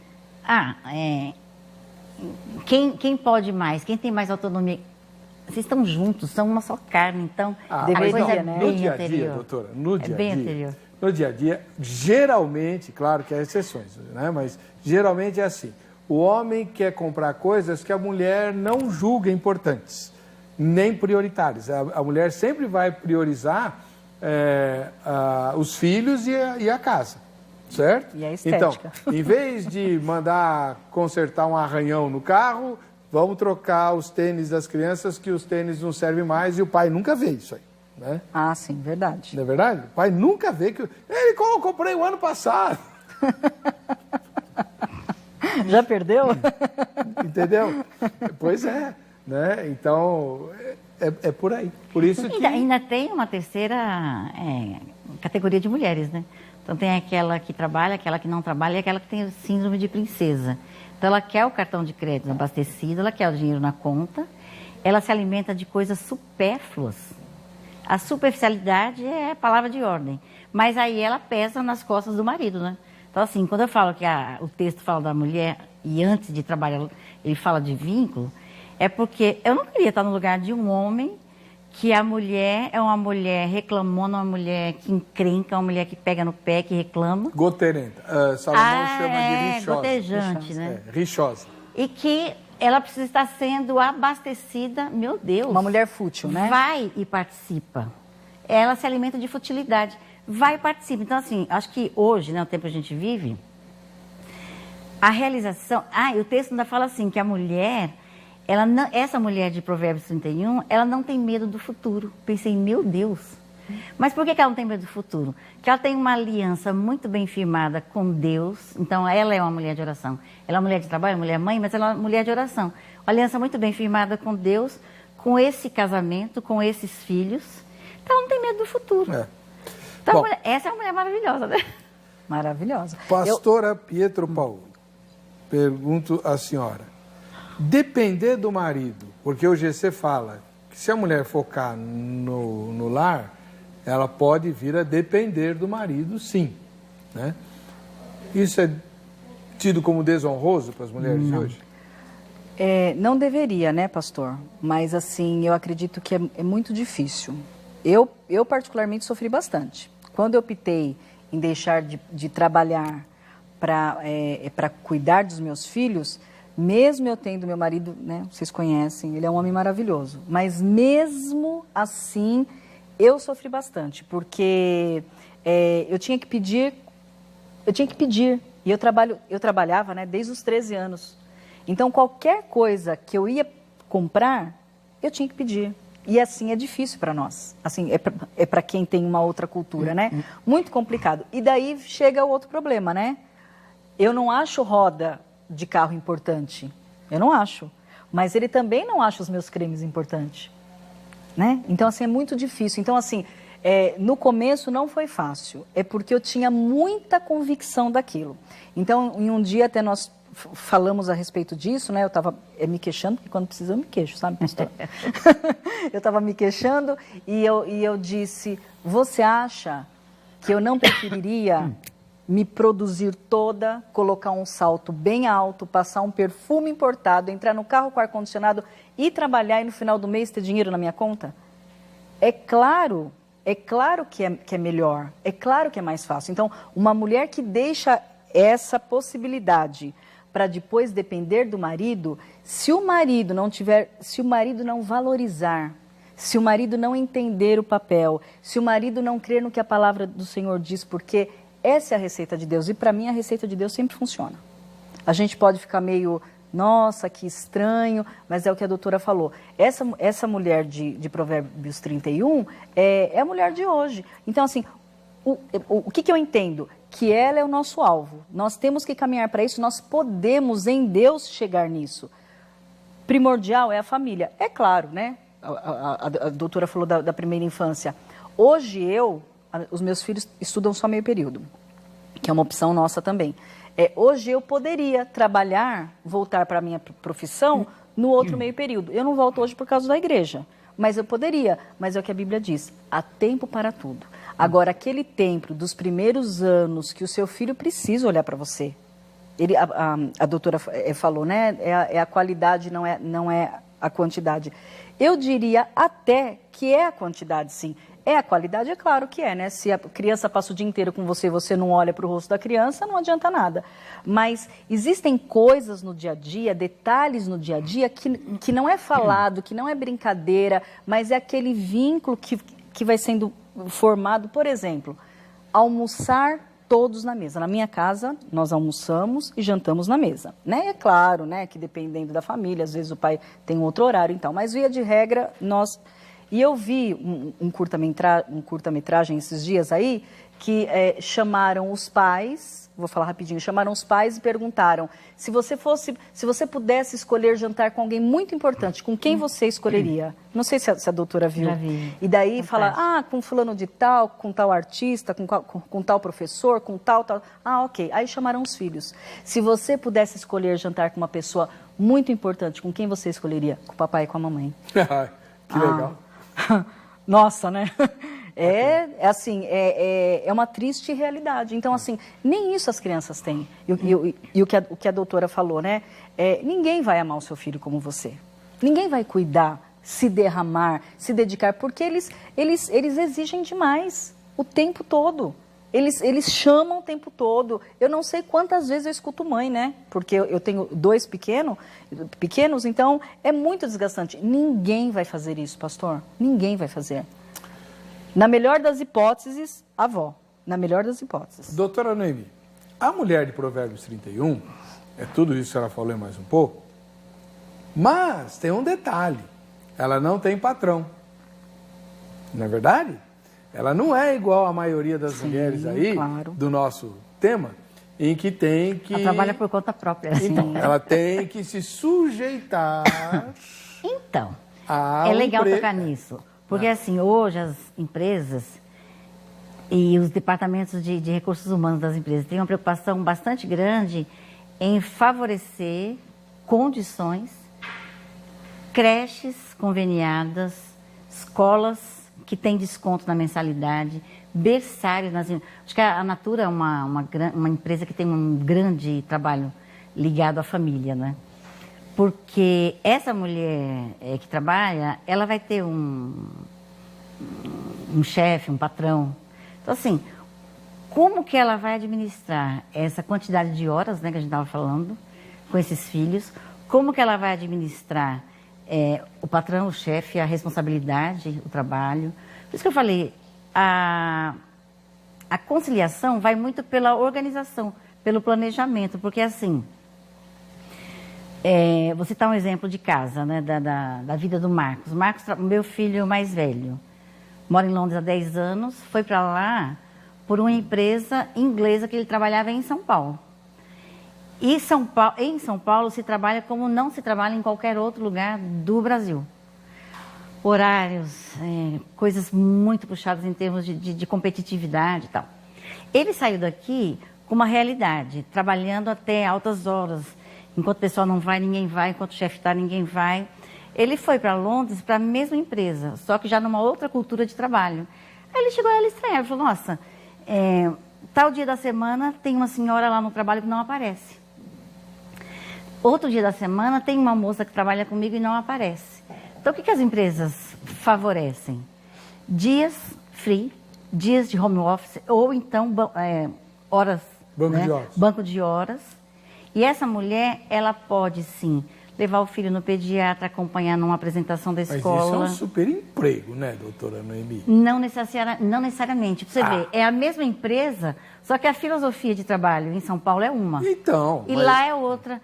quem pode mais, quem tem mais autonomia? Vocês estão juntos, são uma só carne, então a coisa é né? bem No dia a anterior. dia, doutora, no dia a bem dia, anterior. no dia a dia, geralmente, claro que há exceções, né? Mas geralmente é assim, o homem quer comprar coisas que a mulher não julga importantes, nem prioritárias. A mulher sempre vai priorizar os filhos e a casa, certo? E a estética. Então, em vez de mandar consertar um arranhão no carro, vamos trocar os tênis das crianças, que os tênis não servem mais, e o pai nunca vê isso aí, né? Ah, sim, verdade. Não é verdade? O pai nunca vê que... Ele comprei o ano passado. Já perdeu? Entendeu? Pois é, né? Então, é por aí. Por isso que... Ainda tem uma terceira categoria de mulheres, né? Então tem aquela que trabalha, aquela que não trabalha e aquela que tem o síndrome de princesa. Então ela quer o cartão de crédito abastecido, ela quer o dinheiro na conta, ela se alimenta de coisas supérfluas. A superficialidade é a palavra de ordem, mas aí ela pesa nas costas do marido, né? Então assim, quando eu falo que o texto fala da mulher e antes de trabalhar ele fala de vínculo, é porque eu não queria estar no lugar de um homem que a mulher é uma mulher reclamona, uma mulher que encrenca, uma mulher que pega no pé, que reclama. Goterenta. Salomão chama de rixosa. Gotejante, né? Rixosa. E que ela precisa estar sendo abastecida, meu Deus. Uma mulher fútil, né? Vai e participa. Ela se alimenta de futilidade. Vai e participa. Então, assim, acho que hoje, né, o tempo que a gente vive, a realização... e o texto ainda fala assim, que a mulher... essa mulher de Provérbios 31, ela não tem medo do futuro. Pensei, meu Deus. Mas por que ela não tem medo do futuro? Porque ela tem uma aliança muito bem firmada com Deus. Então, ela é uma mulher de oração. Ela é uma mulher de trabalho, mulher mãe, mas ela é uma mulher de oração. Uma aliança muito bem firmada com Deus, com esse casamento, com esses filhos. Então, ela não tem medo do futuro. Então, essa é uma mulher maravilhosa, né? Maravilhosa. Pastora Pietro Paulo, pergunto à senhora. Depender do marido, porque o GC fala que se a mulher focar no lar, ela pode vir a depender do marido, sim. Né? Isso é tido como desonroso para as mulheres de hoje? Não deveria, né, pastor? Mas, assim, eu acredito que é muito difícil. Eu particularmente, sofri bastante. Quando eu optei em deixar de trabalhar para cuidar dos meus filhos, mesmo eu tendo meu marido, né, vocês conhecem, ele é um homem maravilhoso, mas mesmo assim, eu sofri bastante, porque eu tinha que pedir, e eu trabalhava, né, desde os 13 anos. Então, qualquer coisa que eu ia comprar, eu tinha que pedir. E assim é difícil para nós. Assim, é para quem tem uma outra cultura, né? Muito complicado. E daí chega o outro problema, né? Eu não acho roda de carro importante. Eu não acho. Mas ele também não acha os meus cremes importantes. Né? Então, assim, é muito difícil. Então, assim, no começo não foi fácil. É porque eu tinha muita convicção daquilo. Então, em um dia até nós falamos a respeito disso, né? Eu estava me queixando, porque quando precisa eu me queixo, sabe, pastor? Eu estava me queixando e eu disse, você acha que eu não preferiria me produzir toda, colocar um salto bem alto, passar um perfume importado, entrar no carro com ar-condicionado e trabalhar e no final do mês ter dinheiro na minha conta? É claro que é melhor, é claro que é mais fácil. Então, uma mulher que deixa essa possibilidade para depois depender do marido, se o marido não valorizar, se o marido não entender o papel, se o marido não crer no que a palavra do Senhor diz, porque essa é a receita de Deus, e para mim a receita de Deus sempre funciona. A gente pode ficar meio, nossa, que estranho, mas é o que a doutora falou. Essa mulher de Provérbios 31 é a mulher de hoje. Então, assim, o que eu entendo? Que ela é o nosso alvo. Nós temos que caminhar para isso, nós podemos em Deus chegar nisso. Primordial é a família. É claro, né? A doutora falou da primeira infância. Hoje os meus filhos estudam só meio período, que é uma opção nossa também. Hoje eu poderia trabalhar, voltar para a minha profissão no outro meio período. Eu não volto hoje por causa da igreja, mas eu poderia. Mas é o que a Bíblia diz, há tempo para tudo. Agora, aquele tempo dos primeiros anos que o seu filho precisa olhar para você, a doutora falou, né? É a qualidade, não é a quantidade. Eu diria até que é a quantidade, sim. É a qualidade, é claro que é, né? Se a criança passa o dia inteiro com você e você não olha para o rosto da criança, não adianta nada. Mas existem coisas no dia a dia, detalhes no dia a dia, que não é falado, que não é brincadeira, mas é aquele vínculo que vai sendo formado. Por exemplo, almoçar todos na mesa. Na minha casa, nós almoçamos e jantamos na mesa, né? É claro, né, que dependendo da família, às vezes o pai tem um outro horário, então, mas via de regra, nós... E eu vi um curta-metragem esses dias aí, que chamaram os pais, vou falar rapidinho, chamaram os pais e perguntaram, se você pudesse escolher jantar com alguém muito importante, com quem você escolheria? Não sei se a doutora viu. Já vi. E daí Fantástico. fala, com fulano de tal, com tal artista, com tal professor, com tal... ok. Aí chamaram os filhos. Se você pudesse escolher jantar com uma pessoa muito importante, com quem você escolheria? Com o papai e com a mamãe. Que legal. Nossa, né? É uma triste realidade. Então, assim, nem isso as crianças têm. E o que a doutora falou, né? Ninguém vai amar o seu filho como você. Ninguém vai cuidar, se derramar, se dedicar, porque eles exigem demais o tempo todo. Eles chamam o tempo todo. Eu não sei quantas vezes eu escuto mãe, né? Porque eu tenho 2 pequenos, então é muito desgastante. Ninguém vai fazer isso, pastor. Ninguém vai fazer. Na melhor das hipóteses, a avó. Na melhor das hipóteses. Doutora Noemi, a mulher de Provérbios 31, é tudo isso que ela falou e mais um pouco, mas tem um detalhe. Ela não tem patrão. Não é verdade? Ela não é igual a maioria das mulheres aí, claro, do nosso tema, em que tem que... Ela trabalha por conta própria. Então, ela tem que se sujeitar... Então, é legal tocar nisso. Porque, assim, hoje as empresas e os departamentos de recursos humanos das empresas têm uma preocupação bastante grande em favorecer condições, creches conveniadas, escolas que tem desconto na mensalidade, berçários nas... Acho que a Natura é uma empresa que tem um grande trabalho ligado à família, né? Porque essa mulher que trabalha, ela vai ter um chefe, um patrão. Então, assim, como que ela vai administrar essa quantidade de horas, né, que a gente estava falando, com esses filhos? Como que ela vai administrar o patrão, o chefe, a responsabilidade, o trabalho? Por isso que eu falei, a conciliação vai muito pela organização, pelo planejamento, porque assim, vou citar um exemplo de casa, né, da vida do Marcos. Marcos, meu filho mais velho, mora em Londres há 10 anos, foi para lá por uma empresa inglesa que ele trabalhava em São Paulo. E em São Paulo se trabalha como não se trabalha em qualquer outro lugar do Brasil. Horários, coisas muito puxadas em termos de competitividade e tal. Ele saiu daqui com uma realidade, trabalhando até altas horas. Enquanto o pessoal não vai, ninguém vai. Enquanto o chefe está, ninguém vai. Ele foi para Londres para a mesma empresa, só que já numa outra cultura de trabalho. Aí ele chegou e ele estranhou, ele falou, nossa, tal dia da semana tem uma senhora lá no trabalho que não aparece. Outro dia da semana tem uma moça que trabalha comigo e não aparece. Então, o que as empresas favorecem? Dias free, dias de home office, ou então horas, banco de horas. E essa mulher, ela pode, sim, levar o filho no pediatra, acompanhar numa apresentação da escola. Mas isso é um super emprego, né, doutora Noemi? Não necessariamente. Pra você ver, é a mesma empresa, só que a filosofia de trabalho em São Paulo é uma. Então. E lá é outra.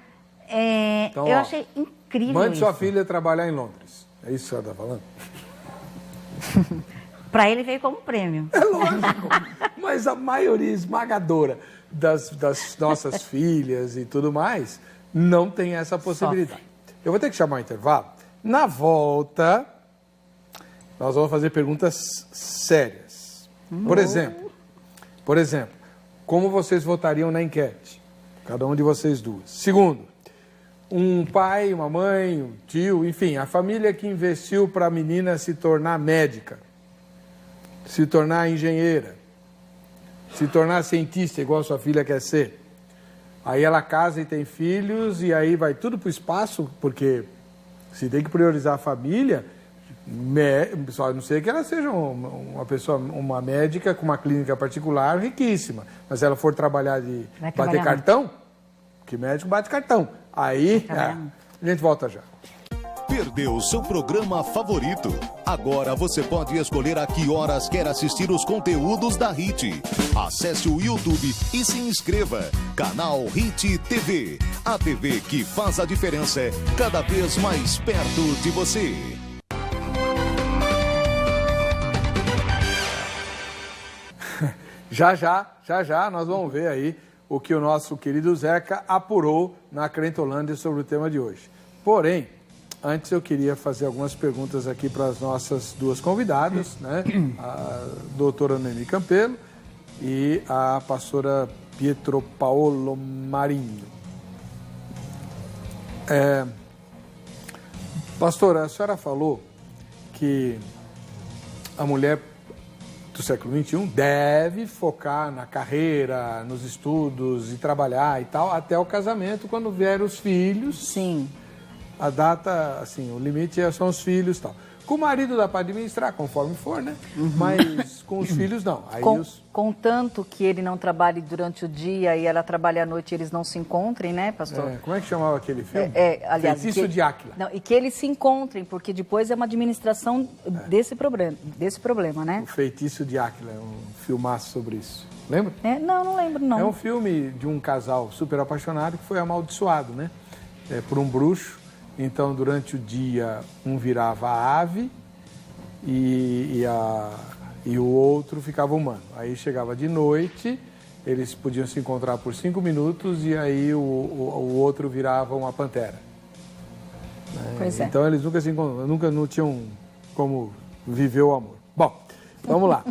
Então, eu achei incrível mande isso. sua filha trabalhar em Londres. É isso que você está falando? Para ele veio como prêmio. É lógico. Mas a maioria esmagadora das nossas filhas e tudo mais não tem essa possibilidade. Eu vou ter que chamar um intervalo. Na volta, nós vamos fazer perguntas sérias. Por exemplo, como vocês votariam na enquete? Cada um de vocês duas. Segundo, um pai, uma mãe, um tio, enfim, a família que investiu para a menina se tornar médica, se tornar engenheira, se tornar cientista, igual a sua filha quer ser. Aí ela casa e tem filhos, e aí vai tudo para o espaço, porque se tem que priorizar a família, só a não ser que ela seja uma médica com uma clínica particular riquíssima. Mas se ela for trabalhar de bater cartão, que médico bate cartão. Aí, a gente volta já. Perdeu seu programa favorito? Agora você pode escolher a que horas quer assistir os conteúdos da HIT. Acesse o YouTube e se inscreva. Canal HIT TV. A TV que faz a diferença cada vez mais perto de você. Já, nós vamos ver aí o que o nosso querido Zeca apurou na Crentolândia sobre o tema de hoje. Porém, antes eu queria fazer algumas perguntas aqui para as nossas duas convidadas, né? A doutora Noemi Campelo e a pastora Pietro Paolo Marinho. Pastora, a senhora falou que a mulher do século XXI deve focar na carreira, nos estudos e trabalhar e tal, até o casamento, quando vier os filhos. Sim. A data, assim, o limite são os filhos e tal. Com o marido dá para administrar, conforme for, né? Mas com os filhos, não. Aí Contanto que ele não trabalhe durante o dia e ela trabalhe à noite e eles não se encontrem, né, pastor? Como é que chamava aquele filme? Aliás, Feitiço de Áquila. Não, e que eles se encontrem, porque depois é uma administração desse problema, né? O Feitiço de Áquila, é um filmaço sobre isso. Lembra? Não lembro, não. É um filme de um casal super apaixonado que foi amaldiçoado, né? Por um bruxo. Então, durante o dia, um virava ave e o outro ficava humano. Aí chegava de noite, eles podiam se encontrar por 5 minutos e aí o outro virava uma pantera. Pois é. Então, eles nunca se encontraram, não tinham como viver o amor. Bom, vamos lá.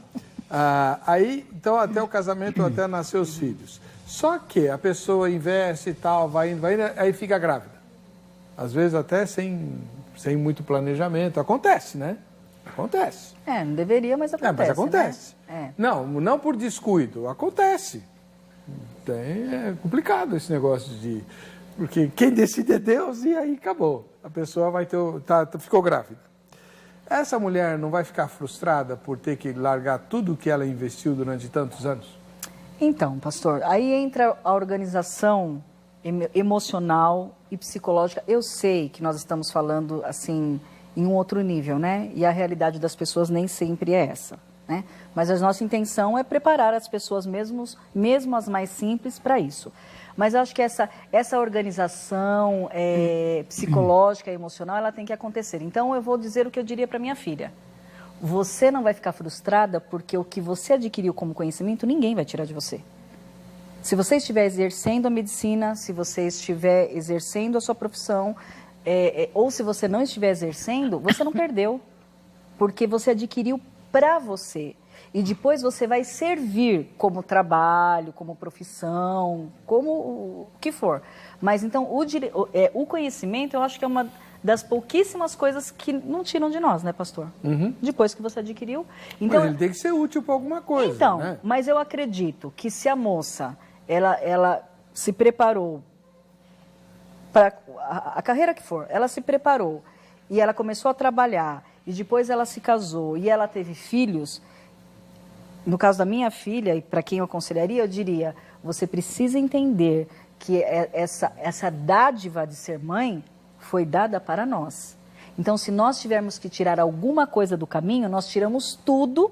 Aí, então, até o casamento, até nascer os filhos. Só que a pessoa investe e tal, vai indo, aí fica grávida. Às vezes até sem muito planejamento. Acontece, né? Acontece. Não deveria, mas acontece. Mas acontece. Né? Não por descuido. Acontece. É complicado esse negócio de Porque quem decide é Deus e aí acabou. A pessoa vai ter, ficou grávida. Essa mulher não vai ficar frustrada por ter que largar tudo que ela investiu durante tantos anos? Então, pastor, aí entra a organização emocional e psicológica. Eu sei que nós estamos falando, assim, em um outro nível, né? E a realidade das pessoas nem sempre é essa, né? Mas a nossa intenção é preparar as pessoas, mesmo as mais simples, para isso. Mas eu acho que essa organização psicológica e emocional, ela tem que acontecer. Então, eu vou dizer o que eu diria para minha filha. Você não vai ficar frustrada porque o que você adquiriu como conhecimento, ninguém vai tirar de você. Se você estiver exercendo a medicina, se você estiver exercendo a sua profissão, ou se você não estiver exercendo, você não perdeu. Porque você adquiriu para você. E depois você vai servir como trabalho, como profissão, como o que for. Mas então o conhecimento, eu acho que é uma das pouquíssimas coisas que não tiram de nós, né, pastor? Uhum. Depois que você adquiriu. Então, mas ele tem que ser útil para alguma coisa, então, né? Mas eu acredito que se a moça, ela se preparou para a carreira que for, ela se preparou e ela começou a trabalhar e depois ela se casou e ela teve filhos. No caso da minha filha, e para quem eu aconselharia, eu diria, você precisa entender que essa dádiva de ser mãe foi dada para nós. Então, se nós tivermos que tirar alguma coisa do caminho, nós tiramos tudo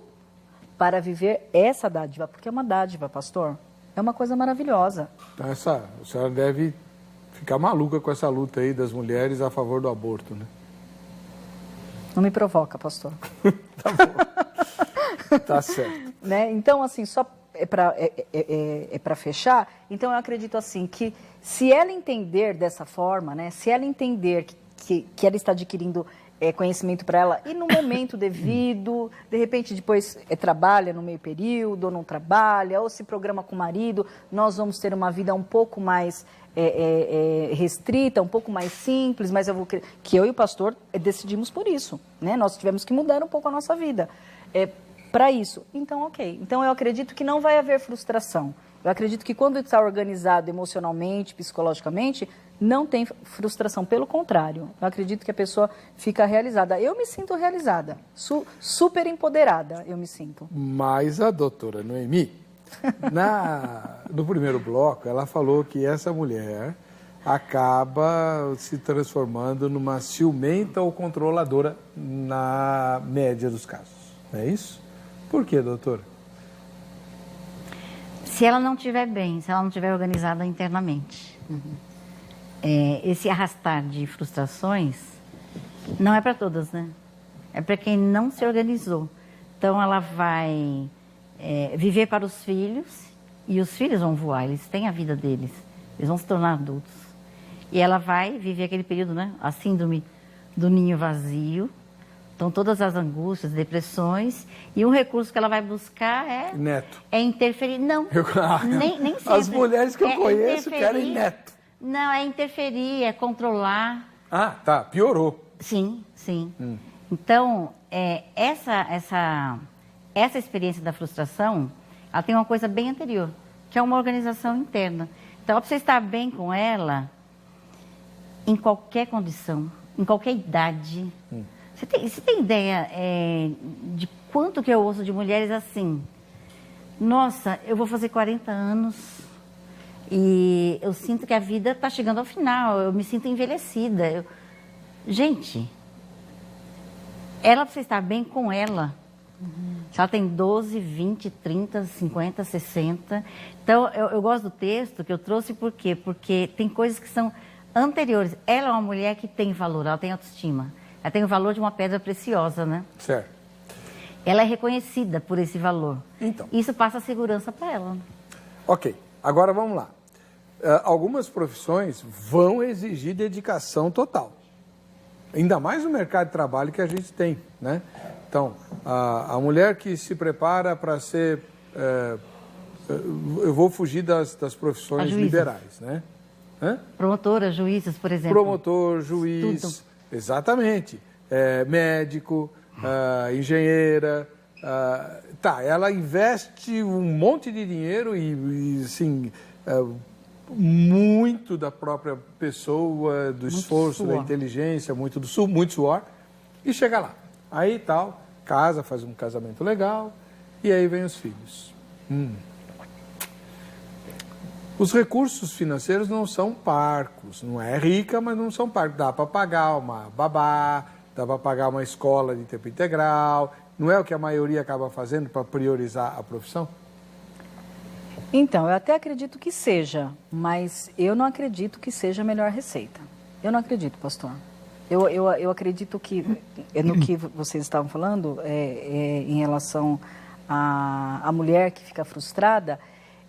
para viver essa dádiva, porque é uma dádiva, pastor. É uma coisa maravilhosa. Então, a senhora deve ficar maluca com essa luta aí das mulheres a favor do aborto, né? Não me provoca, pastor. Tá bom. Tá certo. Né? Então, assim, só para fechar, então eu acredito assim que se ela entender dessa forma, né, se ela entender que ela está adquirindo conhecimento para ela e no momento devido, de repente depois trabalha no meio período, ou não trabalha, ou se programa com o marido, nós vamos ter uma vida um pouco mais restrita, um pouco mais simples, mas que eu e o pastor decidimos por isso, né? Nós tivemos que mudar um pouco a nossa vida para isso. Então, ok. Então, eu acredito que não vai haver frustração. Eu acredito que quando está organizado emocionalmente, psicologicamente, não tem frustração. Pelo contrário, eu acredito que a pessoa fica realizada. Eu me sinto realizada, super empoderada, eu me sinto. Mas a doutora Noemi, no primeiro bloco, ela falou que essa mulher acaba se transformando numa ciumenta ou controladora na média dos casos. Não é isso? Por quê, doutora? Se ela não estiver bem, se ela não estiver organizada internamente. Esse arrastar de frustrações não é para todas, né? É para quem não se organizou. Então, ela vai viver para os filhos e os filhos vão voar, eles têm a vida deles, eles vão se tornar adultos. E ela vai viver aquele período, né? A síndrome do ninho vazio. Então, todas as angústias, depressões, e um recurso que ela vai buscar neto. É interferir. Não, nem sempre. As mulheres que eu conheço querem neto. Não, é interferir, é controlar. Ah, tá, piorou. Sim. Então, essa experiência da frustração, ela tem uma coisa bem anterior, que é uma organização interna. Então, para você estar bem com ela, em qualquer condição, em qualquer idade... Você tem ideia de quanto que eu ouço de mulheres assim? Nossa, eu vou fazer 40 anos e eu sinto que a vida está chegando ao final, eu me sinto envelhecida. Gente, ela precisa estar bem com ela. Se ela tem 12, 20, 30, 50, 60. Então, eu gosto do texto que eu trouxe, por quê? Porque tem coisas que são anteriores. Ela é uma mulher que tem valor, ela tem autoestima. Ela tem o valor de uma pedra preciosa, né? Certo. Ela é reconhecida por esse valor. Então. Isso passa segurança para ela. Ok, agora vamos lá. Algumas profissões vão exigir dedicação total. Ainda mais no mercado de trabalho que a gente tem, né? Então, a mulher que se prepara para ser... eu vou fugir das profissões liberais, né? Promotora, juízes, por exemplo. Promotor, juiz... Tudo. Exatamente. Médico, engenheira. Ela investe um monte de dinheiro e assim, muito da própria pessoa, do esforço, da suor. inteligência, muito suor, e chega lá. Aí tal, casa, faz um casamento legal, e aí vem os filhos. Os recursos financeiros não são parcos, não é rica, mas não são parcos. Dá para pagar uma babá, dá para pagar uma escola de tempo integral, não é o que a maioria acaba fazendo para priorizar a profissão? Então, eu até acredito que seja, mas eu não acredito que seja a melhor receita. Eu não acredito, pastor. Eu acredito que, no que vocês estavam falando, em relação à mulher que fica frustrada,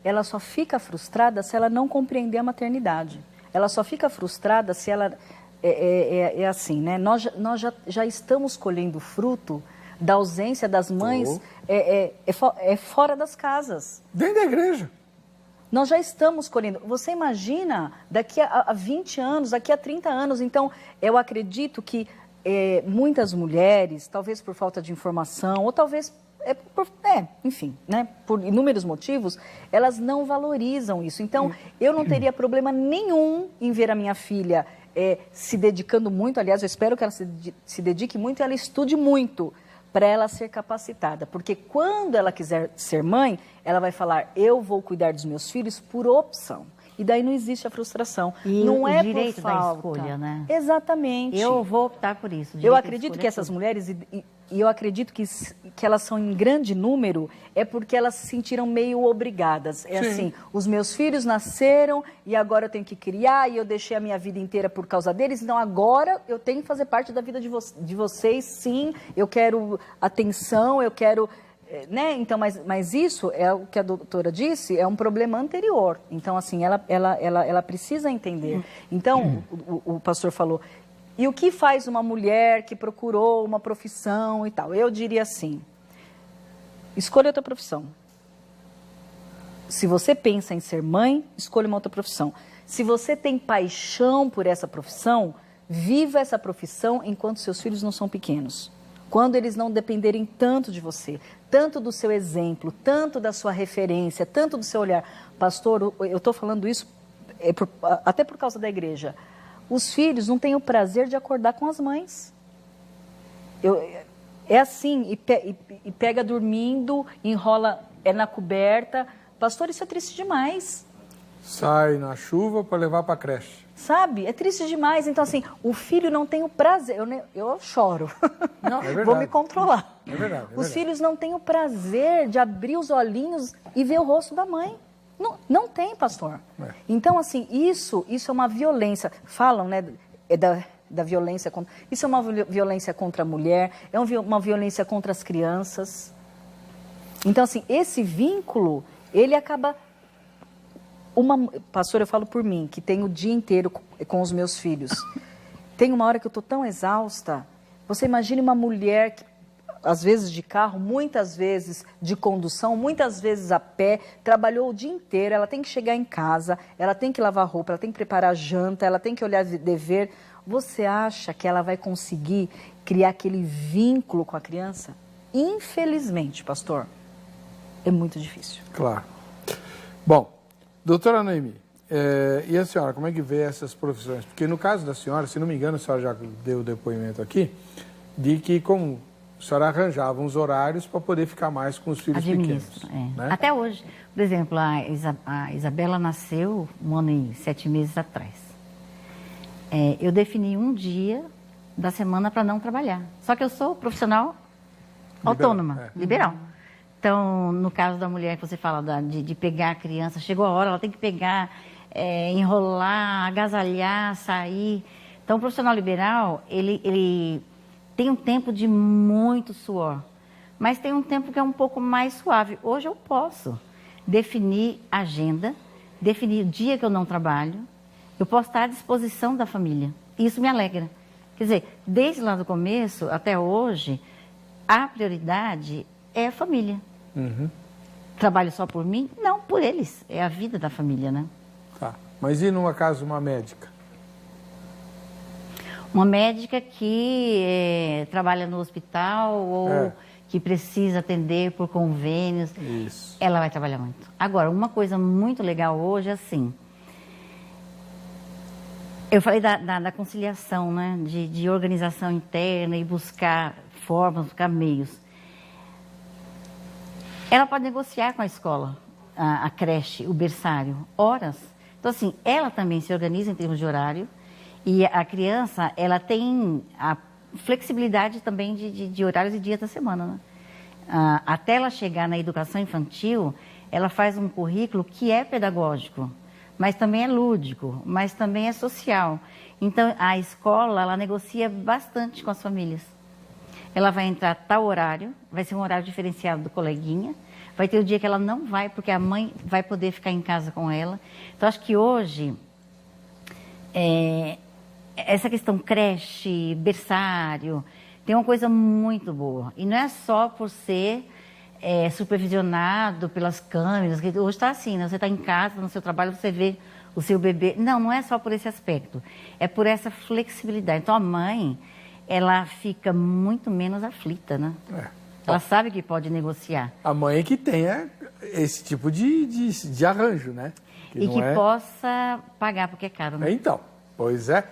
ela só fica frustrada se ela não compreender a maternidade. Ela só fica frustrada se ela... É assim, né? Nós já estamos colhendo fruto da ausência das mães fora das casas. Dentro da igreja. Nós já estamos colhendo. Você imagina daqui a 20 anos, daqui a 30 anos. Então, eu acredito que muitas mulheres, talvez por falta de informação, ou talvez, enfim, né, por inúmeros motivos, elas não valorizam isso. Então, eu não teria problema nenhum em ver a minha filha se dedicando muito. Aliás, eu espero que ela se dedique muito e ela estude muito, para ela ser capacitada. Porque quando ela quiser ser mãe, ela vai falar, eu vou cuidar dos meus filhos por opção. E daí não existe a frustração. E não o é direito por falta. da escolha, né? Exatamente. Eu vou optar por isso. Eu acredito que essas mulheres, e eu acredito que elas são em grande número, é porque elas se sentiram meio obrigadas. Sim. Assim, os meus filhos nasceram e agora eu tenho que criar e eu deixei a minha vida inteira por causa deles, então agora eu tenho que fazer parte da vida de vocês, sim, eu quero atenção, eu quero... Né? Então, mas isso é o que a doutora disse, é um problema anterior. Então, assim, ela precisa entender. Então, o pastor falou, e o que faz uma mulher que procurou uma profissão e tal? Eu diria assim, escolha outra profissão. Se você pensa em ser mãe, escolha uma outra profissão. Se você tem paixão por essa profissão, viva essa profissão enquanto seus filhos não são pequenos. Quando eles não dependerem tanto de você, tanto do seu exemplo, tanto da sua referência, tanto do seu olhar. Pastor, eu estou falando isso até por causa da igreja. Os filhos não têm o prazer de acordar com as mães. É assim, e pega dormindo, enrola na coberta. Pastor, isso é triste demais. Sai na chuva para levar para a creche. Sabe? É triste demais. Então, assim, o filho não tem o prazer. Eu choro. Não, é verdade. Vou me controlar. É verdade. Os filhos não têm o prazer de abrir os olhinhos e ver o rosto da mãe. Não tem, pastor. Então, assim, isso é uma violência. Falam, né, da violência. Isso é uma violência contra a mulher, é uma violência contra as crianças. Então, assim, esse vínculo, ele acaba... Pastor, eu falo por mim, que tenho o dia inteiro com os meus filhos. Tem uma hora que eu estou tão exausta. Você imagine uma mulher que, às vezes de carro, muitas vezes de condução, muitas vezes a pé, trabalhou o dia inteiro, ela tem que chegar em casa, ela tem que lavar roupa, ela tem que preparar janta, ela tem que olhar dever. Você acha que ela vai conseguir criar aquele vínculo com a criança? Infelizmente, pastor, é muito difícil. Claro. Bom, doutora Noemi, e a senhora, como é que vê essas profissões? Porque no caso da senhora, se não me engano, a senhora já deu o depoimento aqui, de que como a senhora arranjava uns horários para poder ficar mais com os filhos pequenos. Né? Até hoje. Por exemplo, a Isabela nasceu 1 ano e 7 meses atrás. Eu defini um dia da semana para não trabalhar. Só que eu sou profissional autônoma, liberal. Então, no caso da mulher que você fala de pegar a criança, chegou a hora, ela tem que pegar, enrolar, agasalhar, sair. Então, o profissional liberal, ele tem um tempo de muito suor, mas tem um tempo que é um pouco mais suave. Hoje eu posso definir agenda, definir o dia que eu não trabalho, eu posso estar à disposição da família. E isso me alegra. Quer dizer, desde lá do começo até hoje, a prioridade é a família. Uhum. Trabalho só por mim? Não, por eles. É a vida da família, né? Tá. Mas e numa casa uma médica? Uma médica que trabalha no hospital ou que precisa atender por convênios. Isso. Ela vai trabalhar muito. Agora, uma coisa muito legal hoje é assim, Eu falei da conciliação, né? De organização interna e buscar formas, buscar meios. Ela pode negociar com a escola, a creche, o berçário, horas. Então, assim, ela também se organiza em termos de horário e a criança, ela tem a flexibilidade também de horários e dias da semana, né? Até ela chegar na educação infantil, ela faz um currículo que é pedagógico, mas também é lúdico, mas também é social. Então, a escola, ela negocia bastante com as famílias. Ela vai entrar tal horário, vai ser um horário diferenciado do coleguinha, vai ter o dia que ela não vai, porque a mãe vai poder ficar em casa com ela. Então, acho que hoje, essa questão creche, berçário, tem uma coisa muito boa. E não é só por ser supervisionado pelas câmeras, que hoje está assim, né? Você está em casa, no seu trabalho, você vê o seu bebê. Não, não é só por esse aspecto, é por essa flexibilidade. Então, a mãe, ela fica muito menos aflita, né? Ela sabe que pode negociar. A mãe que tenha esse tipo de arranjo, né? Que possa pagar, porque é caro, né? Então, pois é.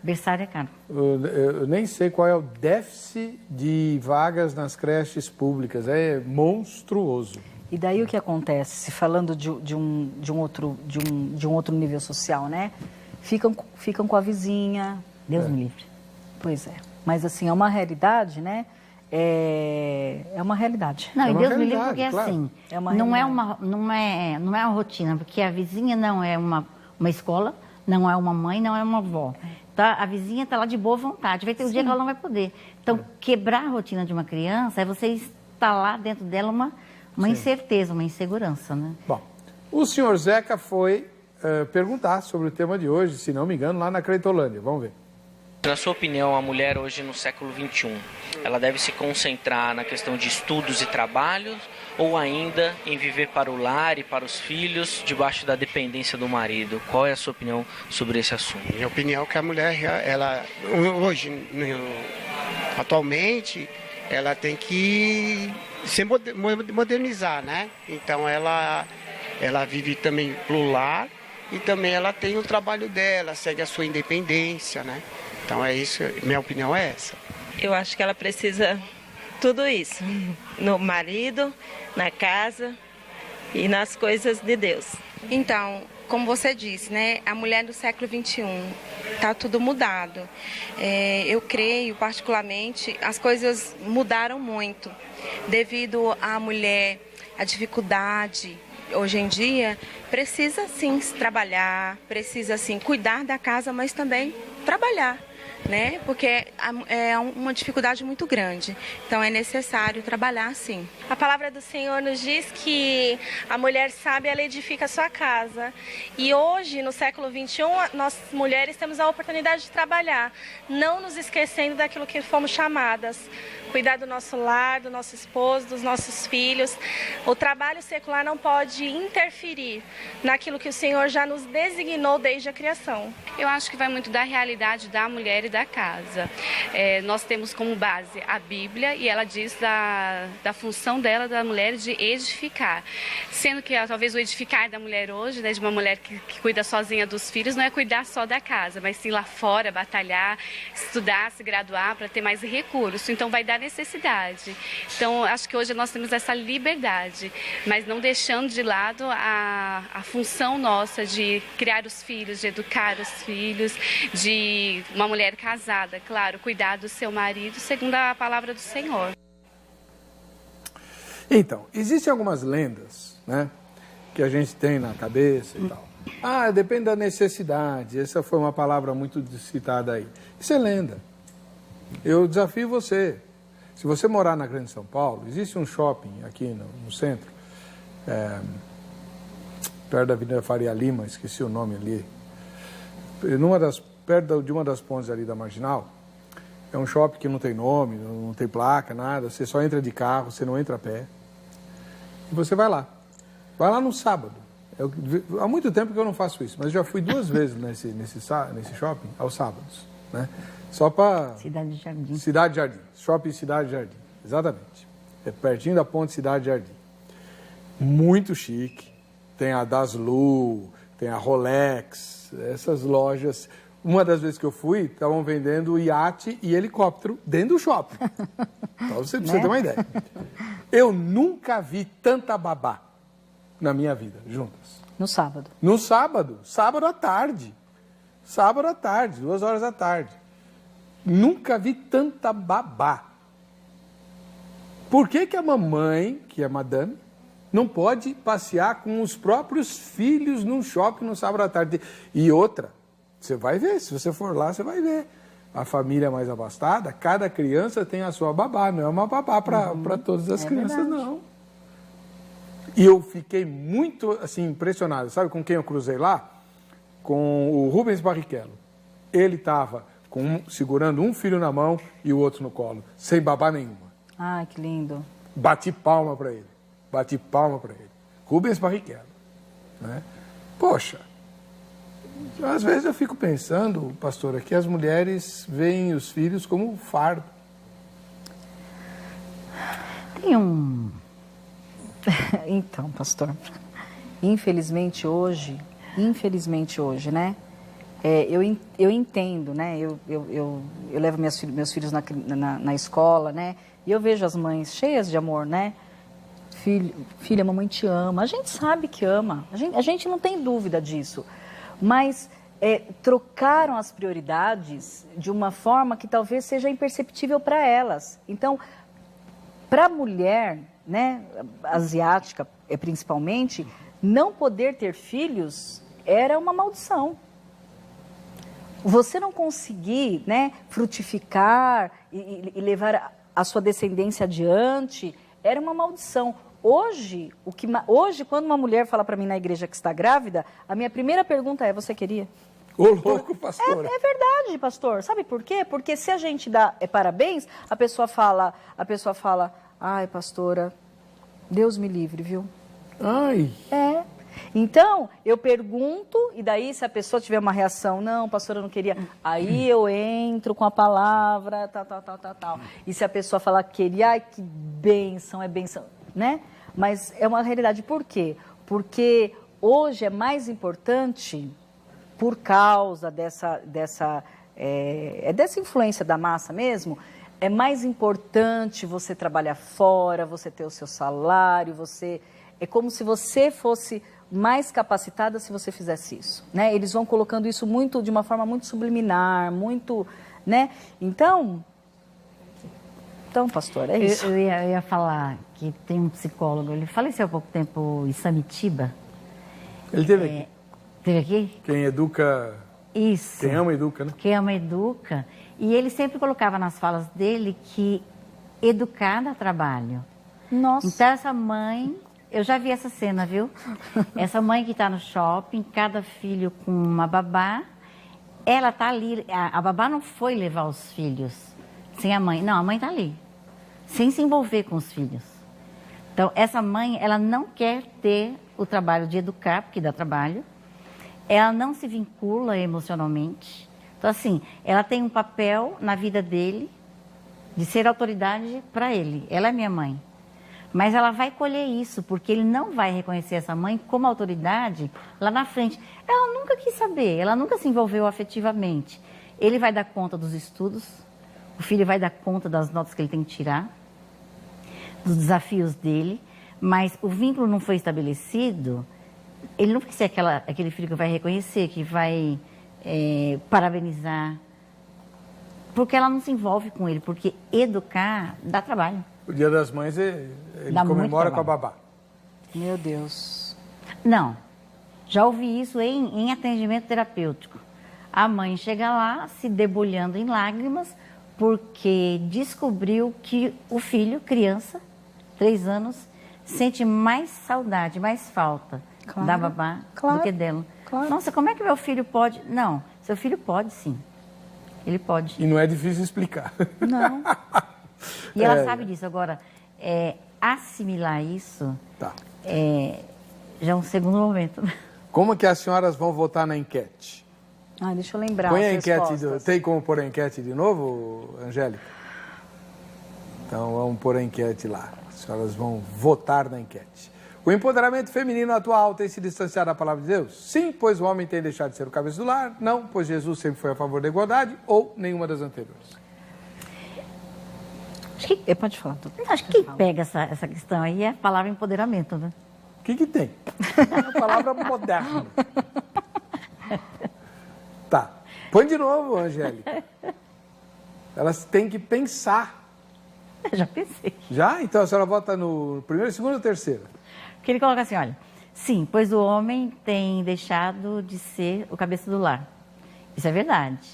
Berçário é caro. Eu nem sei qual é o déficit de vagas nas creches públicas. É monstruoso. E daí o que acontece? Se falando de um outro nível social, né? Ficam com a vizinha. Deus me livre. Pois é. Mas assim, é uma realidade, né? É uma realidade. Não, e Deus me livre porque claro. assim, Não é uma rotina, porque a vizinha não é uma escola, não é uma mãe, não é uma avó. Tá? A vizinha está lá de boa vontade, vai ter um dia que ela não vai poder. Então, quebrar a rotina de uma criança é você instalar dentro dela uma incerteza, uma insegurança, né? Bom, o senhor Zeca foi perguntar sobre o tema de hoje, se não me engano, lá na Cretolândia. Vamos ver. Na sua opinião, a mulher hoje no século XXI, ela deve se concentrar na questão de estudos e trabalhos ou ainda em viver para o lar e para os filhos debaixo da dependência do marido? Qual é a sua opinião sobre esse assunto? Minha opinião é que a mulher, ela hoje, atualmente, ela tem que se modernizar, né? Então ela vive também pro lar e também ela tem o trabalho dela, segue a sua independência, né? Então é isso, minha opinião é essa. Eu acho que ela precisa tudo isso, no marido, na casa e nas coisas de Deus. Então, como você disse, né, a mulher do século XXI, está tudo mudado. Eu creio, particularmente, as coisas mudaram muito devido à mulher, a dificuldade. Hoje em dia, precisa sim trabalhar, precisa sim cuidar da casa, mas também trabalhar, né? Porque é uma dificuldade muito grande. Então é necessário trabalhar sim. A palavra do Senhor nos diz que a mulher sábia, ela edifica a sua casa. E hoje, no século XXI, nós mulheres temos a oportunidade de trabalhar, não nos esquecendo daquilo que fomos chamadas. Cuidar do nosso lar, do nosso esposo, dos nossos filhos. O trabalho secular não pode interferir naquilo que o Senhor já nos designou desde a criação. Eu acho que vai muito da realidade da mulher e da casa. Nós temos como base a Bíblia e ela diz da função dela, da mulher, de edificar. Sendo que talvez o edificar da mulher hoje, né, de uma mulher que cuida sozinha dos filhos, não é cuidar só da casa, mas sim lá fora, batalhar, estudar, se graduar para ter mais recursos. Então vai dar necessidade. Então, acho que hoje nós temos essa liberdade, mas não deixando de lado a função nossa de criar os filhos, de educar os filhos, de uma mulher casada, claro, cuidar do seu marido, segundo a palavra do Senhor. Então, existem algumas lendas, né, que a gente tem na cabeça e tal. Depende da necessidade. Essa foi uma palavra muito citada aí. Isso é lenda. Eu desafio você. Se você morar na Grande São Paulo, existe um shopping aqui no centro, perto da Avenida Faria Lima, esqueci o nome ali, perto de uma das pontes ali da Marginal. É um shopping que não tem nome, não tem placa, nada, você só entra de carro, você não entra a pé. E você vai lá. Vai lá no sábado. Há muito tempo que eu não faço isso, mas já fui 2 vezes nesse shopping, aos sábados, né? Só para... Cidade Jardim. Cidade Jardim. Shopping Cidade Jardim. Exatamente. É pertinho da ponte Cidade Jardim. Muito chique. Tem a Daslu, tem a Rolex, essas lojas. Uma das vezes que eu fui, estavam vendendo iate e helicóptero dentro do shopping. Então você precisa ter uma ideia. Eu nunca vi tanta babá na minha vida, juntas. No sábado. No sábado à tarde. Sábado à tarde, 2 horas da tarde. Nunca vi tanta babá. Por que que a mamãe, que é madame, não pode passear com os próprios filhos num shopping no sábado à tarde? E outra, você vai ver, se você for lá, você vai ver. A família mais abastada, cada criança tem a sua babá, não é uma babá para todas as crianças, verdade. Não. E eu fiquei muito, assim, impressionado. Sabe com quem eu cruzei lá? Com o Rubens Barrichello. Ele estava segurando um filho na mão e o outro no colo, sem babá nenhuma. Ai, que lindo. Bati palma para ele. Rubens Barrichello. Né? Poxa, às vezes eu fico pensando, pastora, que as mulheres veem os filhos como um fardo. Tem um... Então, pastor, infelizmente hoje, né? Eu entendo, né? Eu levo meus filhos na escola, né? E eu vejo as mães cheias de amor, né? Filha, mamãe te ama. A gente sabe que ama. A gente não tem dúvida disso. Mas trocaram as prioridades de uma forma que talvez seja imperceptível para elas. Então, para a mulher, né, asiática principalmente, não poder ter filhos era uma maldição. Você não conseguir, né, frutificar e levar a sua descendência adiante era uma maldição. Hoje, quando uma mulher fala para mim na igreja que está grávida, a minha primeira pergunta é: você queria? Ô, louco, pastor. É verdade, pastor. Sabe por quê? Porque se a gente dá parabéns, a pessoa fala, ai, pastora, Deus me livre, viu? Ai. Então, eu pergunto, e daí se a pessoa tiver uma reação, não, pastora, eu não queria, aí eu entro com a palavra, tal. E se a pessoa falar que queria, ai, que bênção, né? Mas é uma realidade. Por quê? Porque hoje é mais importante, por causa dessa influência da massa mesmo, é mais importante você trabalhar fora, você ter o seu salário, é como se você fosse mais capacitada se você fizesse isso, né? Eles vão colocando isso de uma forma muito subliminar, muito, né? Então, pastor, é isso. Eu ia falar que tem um psicólogo, ele faleceu há pouco tempo, Isamitiba. Ele teve aqui. Teve aqui? Quem educa... Isso. Quem ama, educa, né? Quem ama, educa. E ele sempre colocava nas falas dele que educar dá trabalho. Nossa. Então, essa mãe... Eu já vi essa cena, viu? Essa mãe que está no shopping, cada filho com uma babá, ela está ali, a babá não foi levar os filhos sem a mãe. Não, a mãe está ali, sem se envolver com os filhos. Então, essa mãe, ela não quer ter o trabalho de educar, porque dá trabalho. Ela não se vincula emocionalmente. Então, assim, ela tem um papel na vida dele de ser autoridade para ele. Ela é minha mãe. Mas ela vai colher isso, porque ele não vai reconhecer essa mãe como autoridade lá na frente. Ela nunca quis saber, ela nunca se envolveu afetivamente. Ele vai dar conta dos estudos, o filho vai dar conta das notas que ele tem que tirar, dos desafios dele, mas o vínculo não foi estabelecido, ele não vai ser aquele filho que vai reconhecer, que vai parabenizar, porque ela não se envolve com ele, porque educar dá trabalho. O Dia das Mães ele comemora com a babá. Meu Deus. Não. Já ouvi isso em atendimento terapêutico. A mãe chega lá se debulhando em lágrimas porque descobriu que o filho, criança, 3 anos, sente mais saudade, mais falta da babá do que dela. Claro. Nossa, como é que meu filho pode? Não, seu filho pode sim. Ele pode. E não é difícil explicar. Não. E ela sabe disso. Agora, assimilar isso já é um segundo momento. Como que as senhoras vão votar na enquete? Deixa eu lembrar. Põe a enquete. Tem como pôr a enquete de novo, Angélica? Então vamos pôr a enquete lá. As senhoras vão votar na enquete. O empoderamento feminino atual tem se distanciado da palavra de Deus? Sim, pois o homem tem deixado de ser o cabeça do lar. Não, pois Jesus sempre foi a favor da igualdade. Ou nenhuma das anteriores. Acho que, pode falar. Acho que quem pega essa questão aí é a palavra empoderamento, né? O que tem? É uma palavra moderna. Tá. Põe de novo, Angélica. Elas têm que pensar. Eu já pensei. Já? Então a senhora vota no primeiro, segundo ou terceiro? Porque ele coloca assim, olha, sim, pois o homem tem deixado de ser o cabeça do lar. Isso é verdade.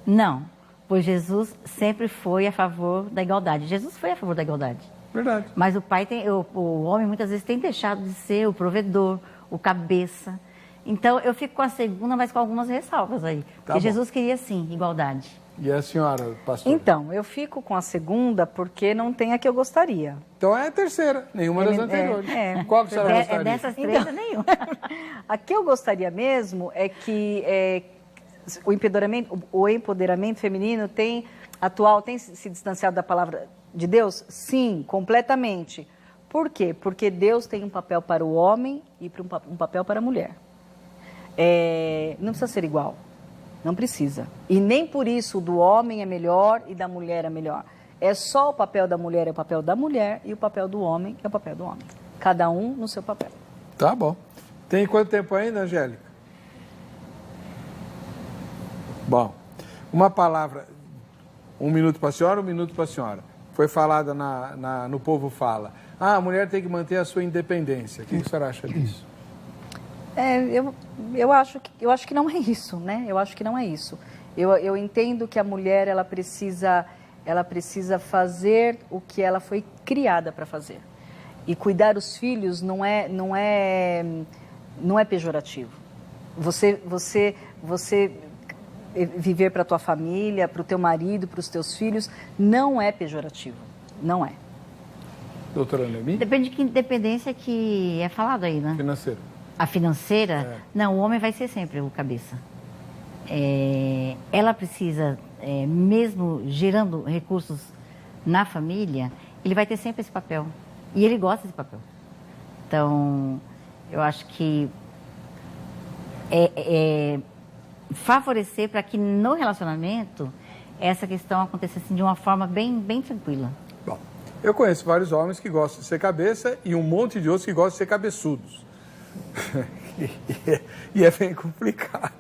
Não, pois Jesus sempre foi a favor da igualdade. Jesus foi a favor da igualdade. Verdade. Mas o homem muitas vezes tem deixado de ser o provedor, o cabeça. Então eu fico com a segunda, mas com algumas ressalvas aí. Porque Jesus queria sim igualdade. E a senhora, pastor? Então, eu fico com a segunda porque não tem a que eu gostaria. Então é a terceira, nenhuma das anteriores. Qual que a senhora gostaria? Dessas três, nenhuma. A que eu gostaria mesmo é que o empoderamento feminino atual tem se distanciado da palavra de Deus? Sim, completamente. Por quê? Porque Deus tem um papel para o homem e um papel para a mulher. Não precisa ser igual. Não precisa. E nem por isso o do homem é melhor e da mulher é melhor. É só o papel da mulher é o papel da mulher e o papel do homem é o papel do homem. Cada um no seu papel. Tá bom. Tem quanto tempo ainda, Angélica? Bom, uma palavra, 1 minuto para a senhora, 1 minuto para a senhora. Foi falada no Povo Fala. A mulher tem que manter a sua independência. O que a senhora acha disso? Eu acho que não é isso, né? Eu acho que não é isso. Eu entendo que a mulher ela precisa fazer o que ela foi criada para fazer. E cuidar dos filhos não é pejorativo. Você viver para a tua família, para o teu marido, para os teus filhos, não é pejorativo. Não é. Doutora Noemi? Depende de que independência que é falado aí, né? Financeira. A financeira? Não, o homem vai ser sempre o cabeça. Ela precisa, mesmo gerando recursos na família, ele vai ter sempre esse papel. E ele gosta desse papel. Então, eu acho que favorecer para que no relacionamento essa questão aconteça assim, de uma forma bem, bem tranquila. Bom, eu conheço vários homens que gostam de ser cabeça e um monte de outros que gostam de ser cabeçudos. E é bem complicado.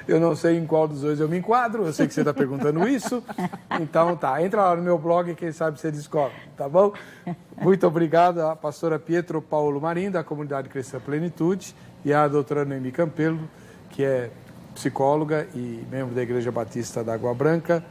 Eu não sei em qual dos dois eu me enquadro, eu sei que você está perguntando isso. Então tá, entra lá no meu blog e quem sabe você descobre, tá bom? Muito obrigado à pastora Pietro Paulo Marim, da Comunidade Cristã Plenitude, e à doutora Noemi Campelo, que é psicóloga e membro da Igreja Batista da Água Branca.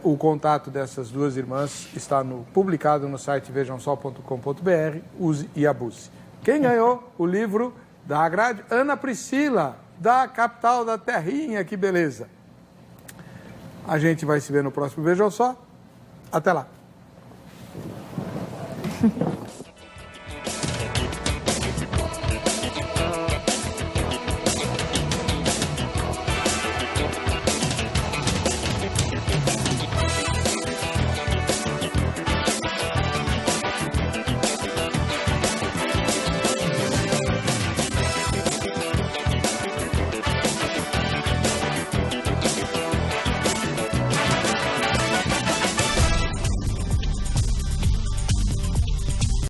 O contato dessas duas irmãs está publicado no site vejamsol.com.br, use e abuse. Quem ganhou o livro da grade? Ana Priscila, da capital da terrinha, que beleza. A gente vai se ver no próximo Vejam Só. Até lá.